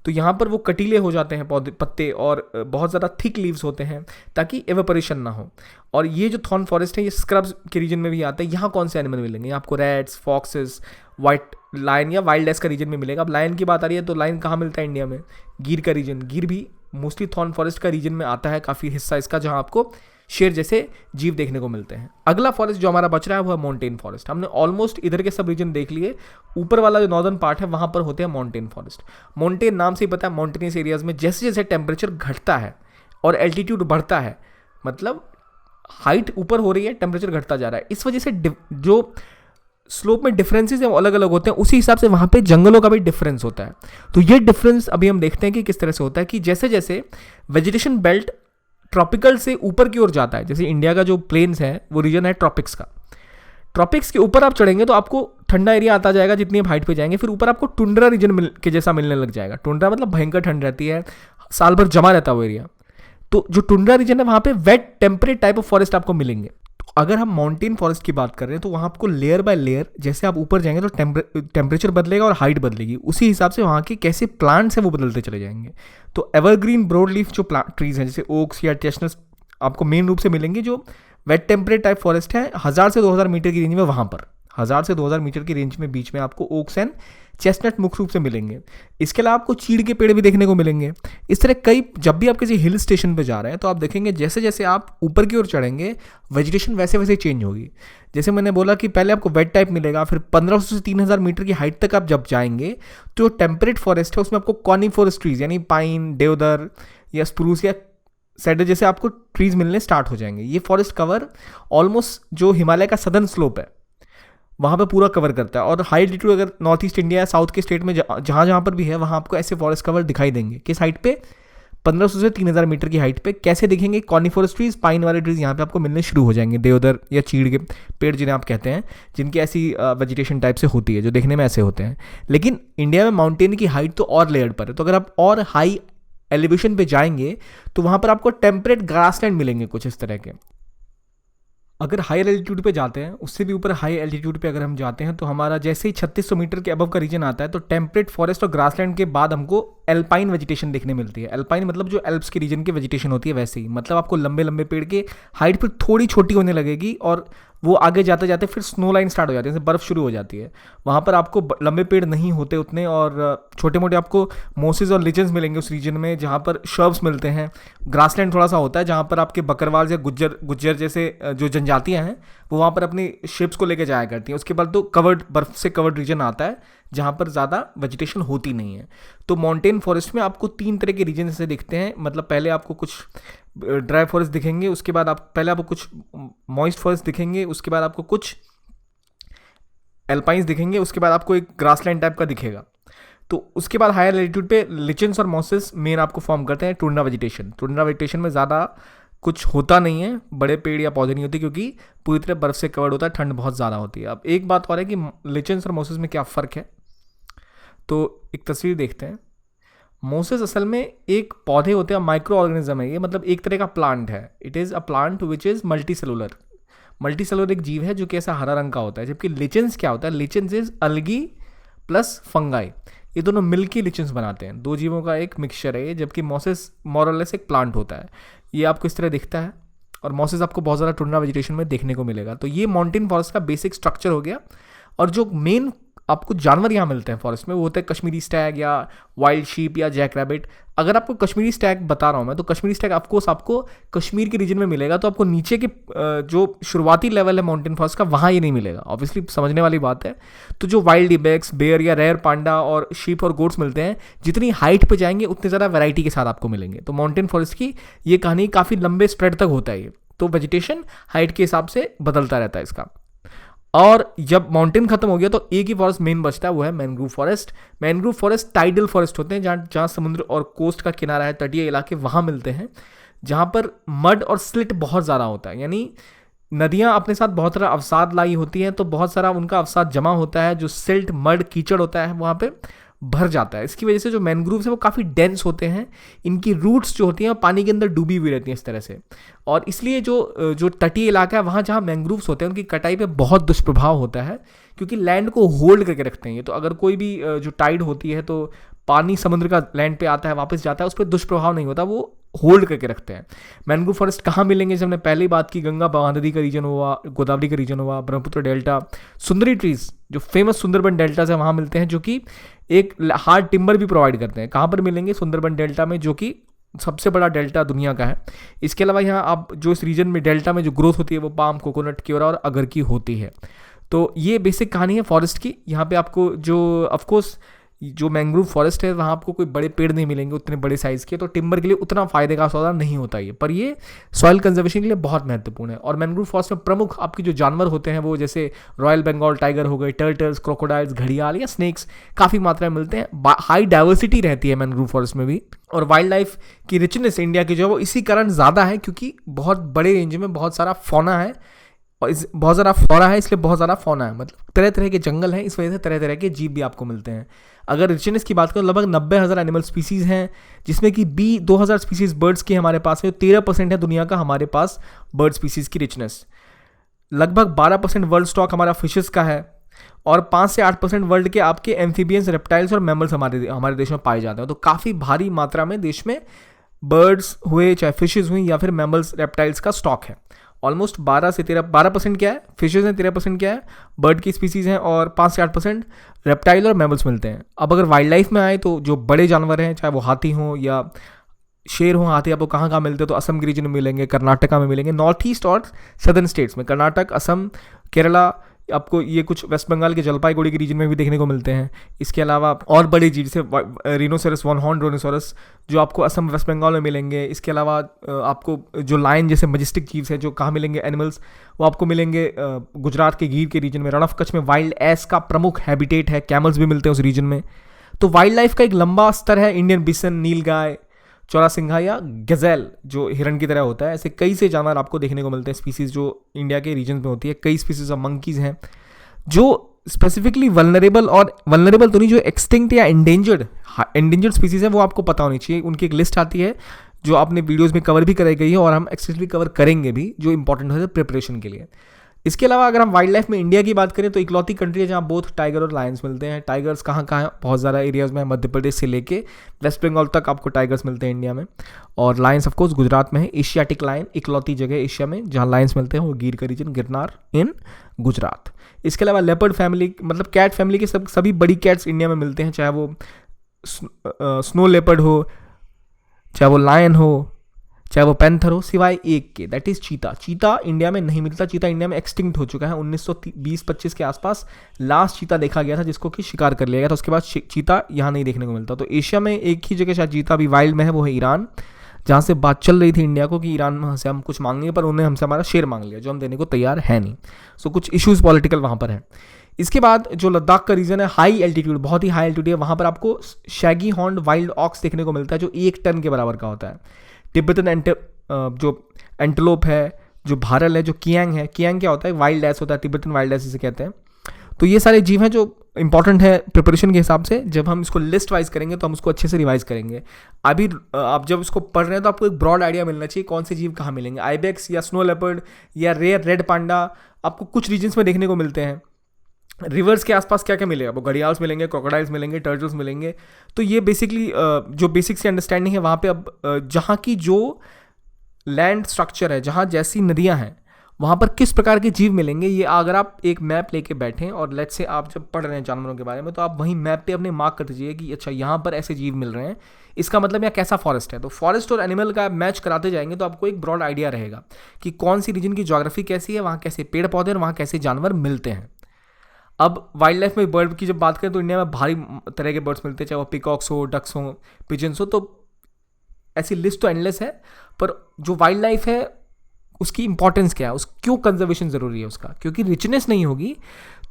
तो यहाँ पर वो कटीले हो जाते हैं पत्ते और बहुत ज़्यादा थिक लीव्स होते हैं ताकि एवेपोरेशन ना हो। और ये जो थॉर्न फॉरेस्ट है ये स्क्रब्स के रीजन में भी आता है। यहाँ कौन से एनिमल मिलेंगे, आपको रैट्स, फॉक्सेस, वाइट लायन या वाइल्ड एस का रीजन में मिलेगा। अब लायन की बात आ रही है तो लायन कहाँ मिलता है इंडिया में, गिर का रीजन, गिर भी मोस्टली थॉर्न फॉरेस्ट का रीजन में आता है, काफ़ी हिस्सा इसका, जहाँ आपको शेर जैसे जीव देखने को मिलते हैं। अगला फॉरेस्ट जो हमारा बच रहा है वो है माउंटेन फॉरेस्ट। हमने ऑलमोस्ट इधर के सब रीजन देख लिए, ऊपर वाला जो नॉर्दर्न पार्ट है वहाँ पर होते हैं माउंटेन फॉरेस्ट। माउंटेन नाम से ही पता है, माउंटेनियस एरियाज में जैसे जैसे टेम्परेचर घटता है और एल्टीट्यूड बढ़ता है, मतलब हाइट ऊपर हो रही है, टेम्परेचर घटता जा रहा है। इस वजह से जो स्लोप में डिफरेंसेस हैं वो अलग अलग होते हैं, उसी हिसाब से वहाँ पे जंगलों का भी डिफरेंस होता है। तो ये डिफरेंस अभी हम देखते हैं कि किस तरह से होता है कि जैसे जैसे वेजिटेशन बेल्ट ट्रॉपिकल से ऊपर की ओर जाता है, जैसे इंडिया का जो प्लेन्स है वो रीजन है ट्रॉपिक्स का, ट्रॉपिक्स के ऊपर आप चढ़ेंगे तो आपको ठंडा एरिया आता जाएगा जितनी आप हाइट पे जाएंगे, फिर ऊपर आपको टुंड्रा रीजन के जैसा मिलने लग जाएगा। टुंड्रा मतलब भयंकर ठंड रहती है, साल भर जमा रहता है वो एरिया। तो जो टुंड्रा रीजन है वहाँ पे wet temperate type of forest आपको मिलेंगे। तो अगर हम माउंटेन फॉरेस्ट की बात कर रहे हैं तो वहाँ आपको लेयर बाय लेयर, जैसे आप ऊपर जाएंगे तो टेम्परेचर बदलेगा और हाइट बदलेगी, उसी हिसाब से वहाँ के कैसे प्लांट्स हैं वो बदलते चले जाएंगे। तो एवरग्रीन ब्रॉड लीफ जो ट्रीज हैं जैसे ओक्स या चेस्टनट्स आपको मेन रूप से मिलेंगे। जो वेट टेम्परेट टाइप फॉरेस्ट है 1000 से 2000 मीटर की रेंज में, वहाँ पर 1000 से 2000 मीटर की रेंज में बीच में आपको ओक्स एंड चेस्टनट मुख्य रूप से मिलेंगे। इसके अलावा आपको चीड़ के पेड़ भी देखने को मिलेंगे। इस तरह कई, जब भी आप किसी हिल स्टेशन पे जा रहे हैं तो आप देखेंगे जैसे जैसे आप ऊपर की ओर चढ़ेंगे वेजिटेशन वैसे वैसे चेंज होगी। जैसे मैंने बोला कि पहले आपको वेट टाइप मिलेगा, फिर 1500 से 3000 मीटर की हाइट तक आप जब जाएंगे तो टेम्परेट फॉरेस्ट है उसमें आपको कॉनिफोरस ट्रीज यानी पाइन, देवदार या स्प्रूस या सेडर जैसे आपको ट्रीज मिलने स्टार्ट हो जाएंगे। ये फॉरेस्ट कवर ऑलमोस्ट जो हिमालय का सदर्न स्लोप है वहाँ पे पूरा कवर करता है। और हाई एल्टीट्यूड अगर नॉर्थ ईस्ट इंडिया या साउथ के स्टेट में जहाँ जहाँ पर भी है वहाँ आपको ऐसे फॉरेस्ट कवर दिखाई देंगे। किस हाइट पे? 1500 से 3000 मीटर की हाइट पे। कैसे दिखेंगे? कॉनिफोरस ट्रीज, पाइन वाले ट्रीज यहाँ पे आपको मिलने शुरू हो जाएंगे, देवदार या चीड़ के पेड़ जिन्हें आप कहते हैं, जिनकी ऐसी वेजिटेशन टाइप से होती है जो देखने में ऐसे होते हैं। लेकिन इंडिया में माउंटेन की हाइट तो और लेयर्ड पर है, तो अगर आप और हाई एलिवेशन पे जाएंगे तो वहाँ पर आपको टेम्परेट ग्रासलैंड मिलेंगे कुछ इस तरह के। अगर हायर एल्टीट्यूड पे जाते हैं, उससे भी ऊपर हाई एल्टीट्यूड पे अगर हम जाते हैं तो हमारा जैसे ही 3600 मीटर के अबव का रीजन आता है तो टेम्परेट फॉरेस्ट और ग्रासलैंड के बाद हमको एल्पाइन वेजिटेशन देखने मिलती है। एल्पाइन मतलब जो एल्प्स के रीजन की वेजिटेशन होती है वैसे ही, मतलब आपको लंबे लंबे पेड़ के हाइट फिर थोड़ी छोटी होने लगेगी और वो आगे जाते जाते फिर स्नो लाइन स्टार्ट हो जाती है, जैसे बर्फ़ शुरू हो जाती है। वहाँ पर आपको लंबे पेड़ नहीं होते उतने और छोटे मोटे आपको मोसेस और लिजेंस मिलेंगे उस रीजन में, जहाँ पर शर्ब्स मिलते हैं। ग्रासलैंड थोड़ा सा होता है जहाँ पर आपके बकरवाल या गुज्जर जैसे जो जनजातियाँ हैं वो वहाँ पर अपनी शिप्स को लेकर जाया करती हैं। उसके बाद तो कवर्ड, बर्फ से कवर्ड रीजन आता है जहाँ पर ज़्यादा वेजिटेशन होती नहीं है। तो माउंटेन फॉरेस्ट में आपको 3 तरह के रीजन ऐसे दिखते हैं, मतलब पहले आपको कुछ ड्राई फॉरेस्ट दिखेंगे, उसके बाद पहले आपको कुछ मॉइस्ट फॉरेस्ट दिखेंगे, उसके बाद आपको कुछ एल्पाइंस दिखेंगे, उसके बाद आपको एक ग्रासलैंड टाइप का दिखेगा। तो उसके बाद हायर एल्टीट्यूड पे लिचेंस और मॉसेस मेन आपको फॉर्म करते हैं टुंड्रा वेजिटेशन। टुंड्रा वेजिटेशन में ज़्यादा कुछ होता नहीं है, बड़े पेड़ या पौधे नहीं होते क्योंकि पूरी तरह बर्फ से कवर्ड होता है, ठंड बहुत ज़्यादा होती है। अब एक बात और है कि लिचेंस और मॉसेस में क्या फ़र्क है, तो एक तस्वीर देखते हैं। मोसेस असल में एक पौधे होते हैं, माइक्रो ऑर्गेनिज्म है ये, मतलब एक तरह का प्लांट है। It is a plant which is multi cellular एक जीव है जो कि ऐसा हरा रंग का होता है। जबकि लिचेंस क्या होता है? लिचेंस इज अलगी प्लस फंगाई, ये दोनों मिलके लिचेंस बनाते हैं, 2 जीवों का एक मिक्सचर है ये। जबकि मोसेस मोरलेस एक प्लांट होता है, ये आपको इस तरह दिखता है। और मोसेस आपको बहुत ज़्यादा टुंड्रा वेजिटेशन में देखने को मिलेगा। तो ये माउंटेन फॉरेस्ट का बेसिक स्ट्रक्चर हो गया। और जो मेन आपको जानवर यहाँ मिलते हैं फॉरेस्ट में वो होते हैं कश्मीरी स्टैग या वाइल्ड शीप या जैक रैबिट। अगर आपको कश्मीरी स्टैग बता रहा हूँ मैं, तो कश्मीरी स्टैग ऑफकोर्स आपको कश्मीर के रीजन में मिलेगा, तो आपको नीचे के जो शुरुआती लेवल है माउंटेन फॉरेस्ट का वहाँ ये नहीं मिलेगा, ऑब्वियसली समझने वाली बात है। तो जो वाइल्ड इबेक्स, बेयर या रेयर पांडा और शीप और गोट्स मिलते हैं, जितनी हाइट पे जाएंगे उतनी ज़्यादा वैरायटी के साथ आपको मिलेंगे। तो माउंटेन फॉरेस्ट की ये कहानी काफ़ी लंबे स्प्रेड तक होता है ये, तो वेजिटेशन हाइट के हिसाब से बदलता रहता है इसका। और जब माउंटेन खत्म हो गया तो एक ही फॉरेस्ट मेन बचता है, वो है mangrove forest. Mangrove forest tidal forest होते हैं, जहाँ समुद्र और कोस्ट का किनारा है, तटीय इलाके वहाँ मिलते हैं, जहाँ पर मड और स्लिट बहुत ज़्यादा होता है। यानी नदियाँ अपने साथ बहुत सारा अवसाद लाई होती हैं, तो बहुत सारा उनका अवसाद जमा होता है, जो सिल्ट, मड, कीचड़ होता है वहाँ पे भर जाता है। इसकी वजह से जो मैनग्रोव्स है वो काफ़ी डेंस होते हैं, इनकी रूट्स जो होती हैं पानी के अंदर डूबी हुई रहती हैं इस तरह से। और इसलिए जो तटीय इलाका है वहाँ जहाँ मैनग्रोव्स होते हैं उनकी कटाई पे बहुत दुष्प्रभाव होता है, क्योंकि लैंड को होल्ड करके रखते हैं ये। तो अगर कोई भी जो टाइड होती है तो पानी समुद्र का लैंड पे आता है, वापस जाता है, उस पर दुष्प्रभाव नहीं होता, वो होल्ड करके रखते हैं। मैनग्रोव फॉरेस्ट कहाँ मिलेंगे? जैसे हमने पहले ही बात की, गंगा महानदी का रीजन हुआ, गोदावरी का रीजन हुआ, ब्रह्मपुत्र डेल्टा, सुंदरी ट्रीज जो फेमस सुंदरबन डेल्टा है वहाँ मिलते हैं, जो कि एक हार्ड टिम्बर भी प्रोवाइड करते हैं। कहाँ पर मिलेंगे? सुंदरबन डेल्टा में, जो कि सबसे बड़ा डेल्टा दुनिया का है। इसके अलावा यहाँ आप जो इस रीजन में डेल्टा में जो ग्रोथ होती है वो पाम, कोकोनट, केवड़ा और अगर की होती है। तो ये बेसिक कहानी है फॉरेस्ट की। यहाँ पे आपको जो ऑफकोर्स जो मैंग्रोव फॉरेस्ट है वहाँ आपको कोई बड़े पेड़ नहीं मिलेंगे उतने बड़े साइज़ के, तो टिम्बर के लिए उतना फायदे का सौदा नहीं होता ये, पर ये सॉइल कंजर्वेशन के लिए बहुत महत्वपूर्ण है। और मैंग्रोव फॉरेस्ट में प्रमुख आपके जो जानवर होते हैं वो जैसे रॉयल बंगाल टाइगर हो गए, टर्टल्स, क्रोकोडाइल्स, घड़ियाल या स्नेक्स काफ़ी मात्रा में मिलते हैं। हाई डाइवर्सिटी रहती है मैंग्रोव फॉरेस्ट में भी। और वाइल्ड लाइफ की रिचनेस इंडिया की जो है वो इसी कारण ज़्यादा है क्योंकि बहुत बड़े रेंज में बहुत सारा फौना है, और बहुत ज़्यादा फ्लोरा है इसलिए बहुत ज़्यादा फौना है, मतलब तरह तरह के जंगल हैं, इस वजह से तरह तरह के जीव भी आपको मिलते हैं। अगर रिचनेस की बात करें लगभग 90,000 एनिमल स्पीसीज़ हैं, जिसमें कि 2000 स्पीसीज़ बर्ड्स की हमारे पास है। 13% है दुनिया का हमारे पास बर्ड स्पीसीज़ की रिचनेस। लगभग 12% वर्ल्ड स्टॉक हमारा फिशेस का है, और 5 से 8% वर्ल्ड के आपके एम्फीबियंस, रेप्टाइल्स और मैमल्स हमारे देश में पाए जाते हैं। तो काफ़ी भारी मात्रा में देश में बर्ड्स हुए, चाहे फिशेज हुई या फिर मैमल्स, रेप्टाइल्स का स्टॉक है। ऑलमोस्ट 12% क्या है फिशेज हैं, 13% क्या है बर्ड की स्पीसीज़ हैं, और 5 से 8% रेप्टाइल और मैमल्स मिलते हैं। अब अगर वाइल्ड लाइफ में आए तो जो बड़े जानवर हैं, चाहे वो हाथी हों या शेर हो, हाथी आपको कहाँ कहाँ मिलते हैं, तो असम के रीजन में मिलेंगे, कर्नाटका में मिलेंगे, नॉर्थ ईस्ट और सदर्न स्टेट्स में, कर्नाटक, असम, केरला, आपको ये कुछ वेस्ट बंगाल के जलपाईगुड़ी के रीजन में भी देखने को मिलते हैं। इसके अलावा और बड़े जीव जैसे रिनोसेरस, वन हॉर्न रिनोसेरस जो आपको असम, वेस्ट बंगाल में मिलेंगे। इसके अलावा आपको जो लायन जैसे मजेस्टिक जीव्स हैं जो कहाँ मिलेंगे एनिमल्स, वो आपको मिलेंगे गुजरात के गिर के रीजन में। रण ऑफ कच्छ में वाइल्ड एस का प्रमुख हैबिटेट है, कैमल्स भी मिलते हैं उस रीजन में। तो वाइल्ड लाइफ का एक लंबा स्तर है, इंडियन बिसन, नीलगाय, चौरासिंघा या गज़ैल जो हिरण की तरह होता है, ऐसे कई से जानवर आपको देखने को मिलते हैं, स्पीसीज़ जो इंडिया के रीजन में होती है। कई स्पीसीज ऑफ मंकीज़ हैं जो स्पेसिफिकली वल्नरेबल तो नहीं, जो एक्सटिंक्ट या एंडेंजर्ड स्पीसीज है वो आपको पता होनी चाहिए। उनकी एक लिस्ट आती है जो आपने वीडियोस में कवर भी कराई गई है और हम एक्सटेंसिवली कवर करेंगे भी, जो इंपॉर्टेंट है प्रिपरेशन के लिए। इसके अलावा अगर हम वाइल्ड लाइफ में इंडिया की बात करें तो इकलौती कंट्री है जहाँ बोथ टाइगर और लायंस मिलते हैं। टाइगर्स कहाँ कहाँ हैं, बहुत ज़्यादा एरियाज़ में, मध्य प्रदेश से लेके वेस्ट बंगाल तक आपको टाइगर्स मिलते हैं इंडिया में। और लायंस ऑफकोर्स गुजरात में है। एशियाटिक लायन इकलौती जगह एशिया में जहाँ लायंस मिलते हैं वो गिर का रीजन, गिरनार इन गुजरात। इसके अलावा लेपर्ड फैमिली, मतलब कैट फैमिली के सभी बड़ी कैट्स इंडिया में मिलते हैं, चाहे वो स्नो लेपर्ड हो, चाहे वो लायन हो, चाहे वो पैंथर हो, सिवाय एक के, दैट इज चीता। चीता इंडिया में नहीं मिलता, चीता इंडिया में एक्सटिंक्ट हो चुका है। 1920-25 के आसपास लास्ट चीता देखा गया था जिसको कि शिकार कर लिया गया था, उसके बाद चीता यहाँ नहीं देखने को मिलता। तो एशिया में एक ही जगह शायद चीता अभी वाइल्ड में है, वो है ईरान, जहाँ से बात चल रही थी इंडिया को कि ईरान में से हम कुछ मांगेंगे, पर उन्होंने हमसे हमारा शेर मांग लिया जो हम देने को तैयार है नहीं। सो कुछ इश्यूज़ पॉलिटिकल वहाँ पर हैं। इसके बाद जो लद्दाख का रीजन है, हाई एल्टीट्यूड, बहुत ही हाई एल्टीट्यूड है, वहाँ पर आपको शैगी हॉर्न्ड वाइल्ड ऑक्स देखने को मिलता है जो 1 टन के बराबर का होता है। तिब्बतन जो एंटेलोप है, जो भारल है, जो कियांग है, कियांग क्या होता है, वाइल्ड एस होता है, तिब्बतन वाइल्ड एस इसे कहते हैं। तो ये सारे जीव हैं जो इंपॉर्टेंट है प्रिपरेशन के हिसाब से। जब हम इसको लिस्ट वाइज करेंगे तो हम उसको अच्छे से रिवाइज करेंगे। अभी आप जब इसको पढ़ रहे हैं तो आपको एक ब्रॉड आइडिया मिलना चाहिए कौन से जीव कहाँ मिलेंगे। आइबेक्स या स्नो लेपर्ड या रेयर रेड पांडा आपको कुछ रीजन्स में देखने को मिलते हैं। रिवर्स के आसपास क्या क्या मिलेगा, वो घड़ियाल्स मिलेंगे, क्रोकोडाइल्स मिलेंगे, टर्टल्स मिलेंगे। तो ये बेसिकली जो बेसिक सी अंडरस्टैंडिंग है वहाँ पे। अब जहाँ की जो लैंड स्ट्रक्चर है, जहाँ जैसी नदियाँ हैं, वहाँ पर किस प्रकार के जीव मिलेंगे, ये अगर आप एक मैप लेके बैठें और लेट्स से आप जब पढ़ रहे हैं जानवरों के बारे में तो आप वहीं मैप पे अपने मार्क कर दीजिए कि अच्छा यहाँ पर ऐसे जीव मिल रहे हैं, इसका मतलब यहाँ कैसा फॉरेस्ट है। तो फॉरेस्ट और एनिमल का मैच कराते जाएंगे तो आपको एक ब्रॉड आइडिया रहेगा कि कौन सी रीजन की ज्योग्राफी कैसी है, वहाँ कैसे पेड़ पौधे और वहाँ कैसे जानवर मिलते हैं। अब वाइल्ड लाइफ में बर्ड की जब बात करें तो इंडिया में भारी तरह के बर्ड्स मिलते हैं, चाहे वो पिकॉक्स हो, डक्स हो, पिजन्स हो। तो ऐसी लिस्ट तो एंडलेस है, पर जो वाइल्ड लाइफ है उसकी इंपॉर्टेंस क्या है, उस क्यों कंजर्वेशन ज़रूरी है उसका, क्योंकि रिचनेस नहीं होगी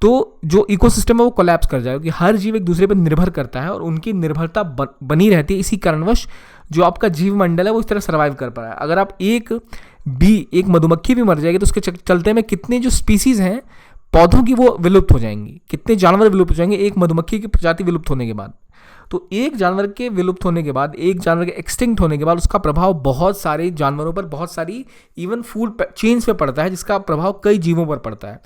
तो जो इकोसिस्टम है वो कोलैप्स कर जाएगा, क्योंकि हर जीव एक दूसरे पर निर्भर करता है और उनकी निर्भरता बनी रहती है। इसी कारणवश जो आपका जीव मंडल है वो इस तरह सर्वाइव कर पा रहा है। अगर आप एक मधुमक्खी भी मर जाएगी तो उसके चलते में कितने जो स्पीसीज़ हैं पौधों की वो विलुप्त हो जाएंगी, कितने जानवर विलुप्त हो जाएंगे एक मधुमक्खी की प्रजाति विलुप्त होने के बाद। तो एक जानवर के विलुप्त होने के बाद, एक जानवर के एक्सटिंक्ट होने के बाद उसका प्रभाव बहुत सारे जानवरों पर, बहुत सारी इवन फूड चेन्स पे पड़ता है, जिसका प्रभाव कई जीवों पर पड़ता है।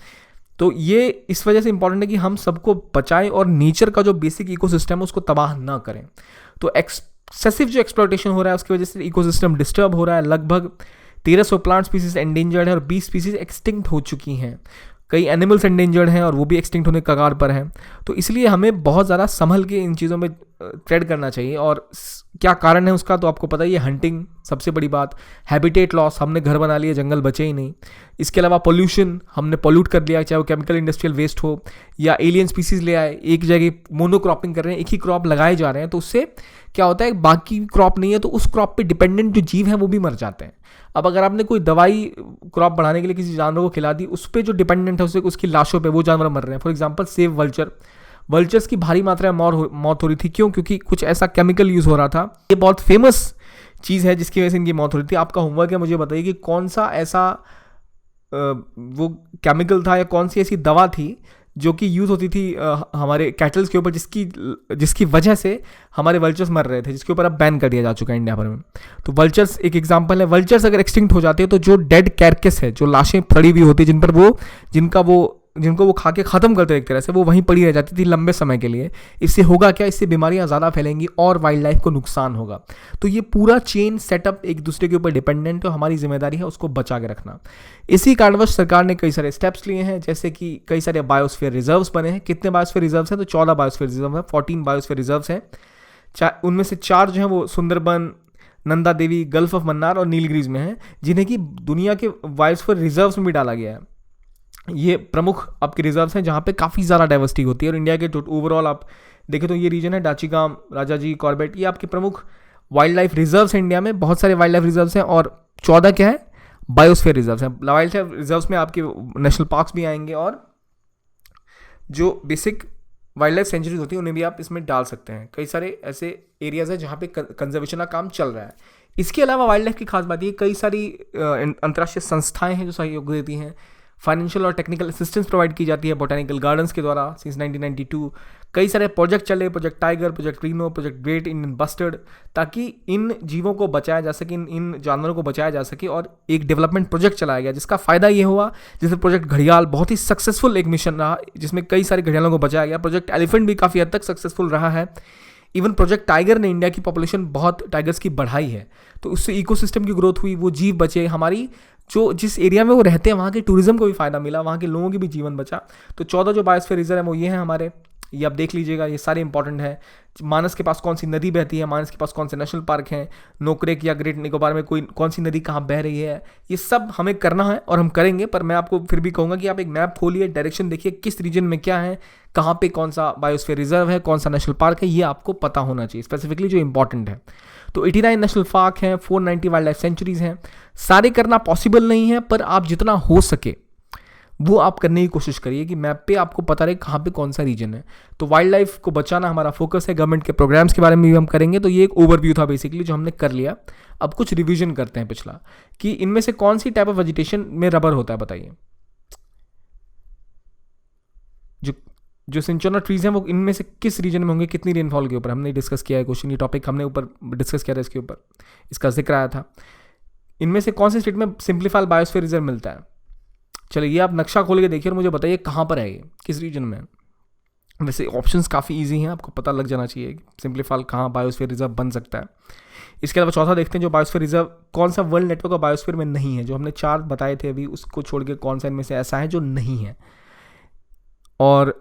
तो ये इस वजह से इंपॉर्टेंट है कि हम सबको बचाएं और नेचर का जो बेसिक इकोसिस्टम है उसको तबाह ना करें। तो एक्सेसिव जो एक्सप्लॉयटेशन हो रहा है उसकी वजह से इकोसिस्टम डिस्टर्ब हो रहा है। लगभग 1300 प्लांट स्पीसीज एंडेंजर्ड है और 20 स्पीसीज एक्सटिंक्ट हो चुकी हैं। कई एनिमल्स एंडेंजर्ड हैं और वो भी एक्सटिंक्ट होने के कगार पर हैं। तो इसलिए हमें बहुत ज़्यादा संभल के इन चीज़ों में ट्रेड करना चाहिए और क्या कारण है उसका तो आपको पता ही है, हंटिंग सबसे बड़ी बात, हैबिटेट लॉस, हमने घर बना लिए, जंगल बचे ही नहीं। इसके अलावा पोल्यूशन, हमने पोल्यूट कर लिया, चाहे वो केमिकल इंडस्ट्रियल वेस्ट हो या एलियन स्पीसीज ले आए, एक जगह मोनोक्रॉपिंग कर रहे हैं, एक ही क्रॉप लगाए जा रहे हैं, तो उससे क्या होता है, बाकी क्रॉप नहीं है तो उस क्रॉप पे डिपेंडेंट जो जीव हैं वो भी मर जाते हैं। अब अगर आपने कोई दवाई क्रॉप बढ़ाने के लिए किसी जानवर को खिला दी, उस पर जो डिपेंडेंट है उससे उसकी लाशों पे वो जानवर मर रहे हैं। For example save vulture, vultures की भारी मात्रा में मौत हो रही थी। क्यों? क्योंकि कुछ ऐसा केमिकल यूज़ हो रहा था। ये बहुत फेमस चीज़ है जिसकी वजह से इनकी मौत हो रही थी। आपका होमवर्क है, मुझे बताइए कि कौन सा ऐसा वो केमिकल था या कौन सी ऐसी दवा थी जो कि यूज़ होती थी हमारे कैटल्स के ऊपर, जिसकी वजह से हमारे वल्चर्स मर रहे थे, जिसके ऊपर अब बैन कर दिया जा चुका है इंडिया भर में। तो वल्चर्स एक एग्जांपल है। वल्चर्स अगर एक्सटिंक्ट हो जाते हैं तो जो डेड कैरकेस है, जो लाशें पड़ी हुई होती है, जिनको वो खा के ख़त्म करते एक तरह से, वो वहीं पड़ी रह जाती थी लंबे समय के लिए। इससे होगा क्या, इससे बीमारियां ज़्यादा फैलेंगी और वाइल्ड लाइफ को नुकसान होगा। तो ये पूरा चेन सेटअप एक दूसरे के ऊपर डिपेंडेंट है, हमारी जिम्मेदारी है उसको बचा के रखना। इसी कारणवश सरकार ने कई सारे स्टेप्स लिए हैं, जैसे कि कई सारे बायोस्फीयर रिजर्व्स बने हैं। कितने बायोस्फीयर रिजर्व्स हैं? तो 14 बायोस्फीयर रिजर्व हैं, 14 बायोस्फीयर रिजर्व्स हैं। उनमें से 4 जो हैं वो सुंदरबन, नंदा देवी, गल्फ ऑफ मन्नार और नीलगिरीज में हैं, जिन्हें कि दुनिया के बायोस्फीयर रिजर्व्स में भी डाला गया है। ये प्रमुख आपके रिजर्व्स हैं जहाँ पे काफ़ी ज़्यादा डाइवर्सिटी होती है। और इंडिया के ओवरऑल आप देखें तो ये रीजन है डाचीगाम, राजाजी, कॉर्बेट, ये आपके प्रमुख वाइल्ड लाइफ रिजर्व्स हैं इंडिया में। बहुत सारे वाइल्ड लाइफ रिजर्व्स हैं और 14 क्या है, बायोस्फीयर रिजर्व्स हैं। वाइल्ड लाइफ रिजर्व्स में आपके नेशनल पार्क्स भी आएंगे और जो बेसिक वाइल्ड लाइफ सेंचुरीज होती है उन्हें भी आप इसमें डाल सकते हैं। कई सारे ऐसे एरियाज हैं जहाँ पे कंजर्वेशन का काम चल रहा है। इसके अलावा वाइल्ड लाइफ की खास बात ये, कई सारी अंतर्राष्ट्रीय संस्थाएं हैं जो सहयोग देती हैं। फाइनेंशियल और टेक्निकल असिस्टेंस प्रोवाइड की जाती है बोटेनिकल गार्डन्स के द्वारा सिंस 1992। कई सारे प्रोजेक्ट चले, project tiger, project Reno, project great Indian bustard, ताकि इन जीवों को बचाया जा सके, इन जानवरों को बचाया जा सके। और एक डेवलपमेंट प्रोजेक्ट चलाया गया जिसका फ़ायदा ये हुआ, जैसे प्रोजेक्ट घड़ियाल बहुत ही सक्सेसफुल एक मिशन रहा, जिसमें कई सारे घड़ियालों को बचाया गया। प्रोजेक्ट एलिफेंट भी काफ़ी हद तक सक्सेसफुल रहा है। इवन प्रोजेक्ट टाइगर ने इंडिया की पॉपुलेशन बहुत टाइगर्स की बढ़ाई है, तो उससे इकोसिस्टम की ग्रोथ हुई, वो जीव बचे, हमारी जो जिस एरिया में वो रहते हैं वहाँ के टूरिज्म को भी फ़ायदा मिला, वहाँ के लोगों की भी जीवन बचा। तो 14 जो बायोस्फीयर रिजर्व है वो ये हैं हमारे, ये आप देख लीजिएगा, ये सारे इंपॉर्टेंट है। मानस के पास कौन सी नदी बहती है, मानस के पास कौन से नेशनल पार्क हैं, नोकरेक या ग्रेट निकोबार में कौन सी नदी कहाँ बह रही है, ये सब हमें करना है और हम करेंगे। पर मैं आपको फिर भी कहूँगा कि आप एक मैप खोलिए, डायरेक्शन देखिए, किस रीजन में क्या है, कहाँ पे कौन सा बायोस्फीयर रिजर्व है, कौन सा नेशनल पार्क है, ये आपको पता होना चाहिए स्पेसिफिकली जो इंपॉर्टेंट है। तो 89 नेशनल पार्क हैं, 490 वाइल्ड लाइफ सेंचुरीज हैं। सारे करना पॉसिबल नहीं है, पर आप जितना हो सके वो आप करने की कोशिश करिए कि मैप पे आपको पता रहे कहाँ पे कौन सा रीजन है। तो वाइल्ड लाइफ को बचाना हमारा फोकस है। गवर्नमेंट के प्रोग्राम्स के बारे में भी हम करेंगे। तो ये एक ओवरव्यू था बेसिकली जो हमने कर लिया। अब कुछ रिवीजन करते हैं पिछला, कि इनमें से कौन सी टाइप ऑफ वेजिटेशन में रबर होता है, बताइए। जो सिंचोना ट्रीज हैं वो इनमें से किस रीजन में होंगे, कितनी रेनफॉल के ऊपर, हमने डिस्कस किया है क्वेश्चन, ये टॉपिक हमने ऊपर डिस्कस किया था, इसके ऊपर इसका जिक्र आया था। इनमें से कौन से स्टेट में सिंप्लीफाइड बायोस्फीयर रिजर्व मिलता है? चलिए ये आप नक्शा खोल के देखिए और मुझे बताइए कहाँ पर है ये, किस रीजन में। वैसे ऑप्शंस काफ़ी इजी हैं, आपको पता लग जाना चाहिए सिंप्लीफाइड कहाँ बायोस्फीयर रिजर्व बन सकता है। इसके अलावा चौथा देखते हैं, जो बायोस्फीयर रिजर्व कौन सा वर्ल्ड नेटवर्क ऑफ बायोस्फीयर में नहीं है, जो हमने 4 बताए थे अभी, उसको छोड़ के कौन सा इनमें से ऐसा है जो नहीं है। और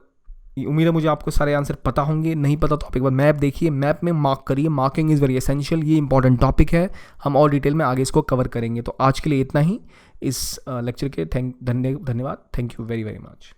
उम्मीद है मुझे आपको सारे आंसर पता होंगे। नहीं पता तो आप एक बार मैप देखिए, मैप में मार्क करिए, मार्किंग इज़ वेरी एसेंशियल, ये इंपॉर्टेंट टॉपिक है। हम और डिटेल में आगे इसको कवर करेंगे। तो आज के लिए इतना ही इस लेक्चर के। धन्यवाद, thank you very very much.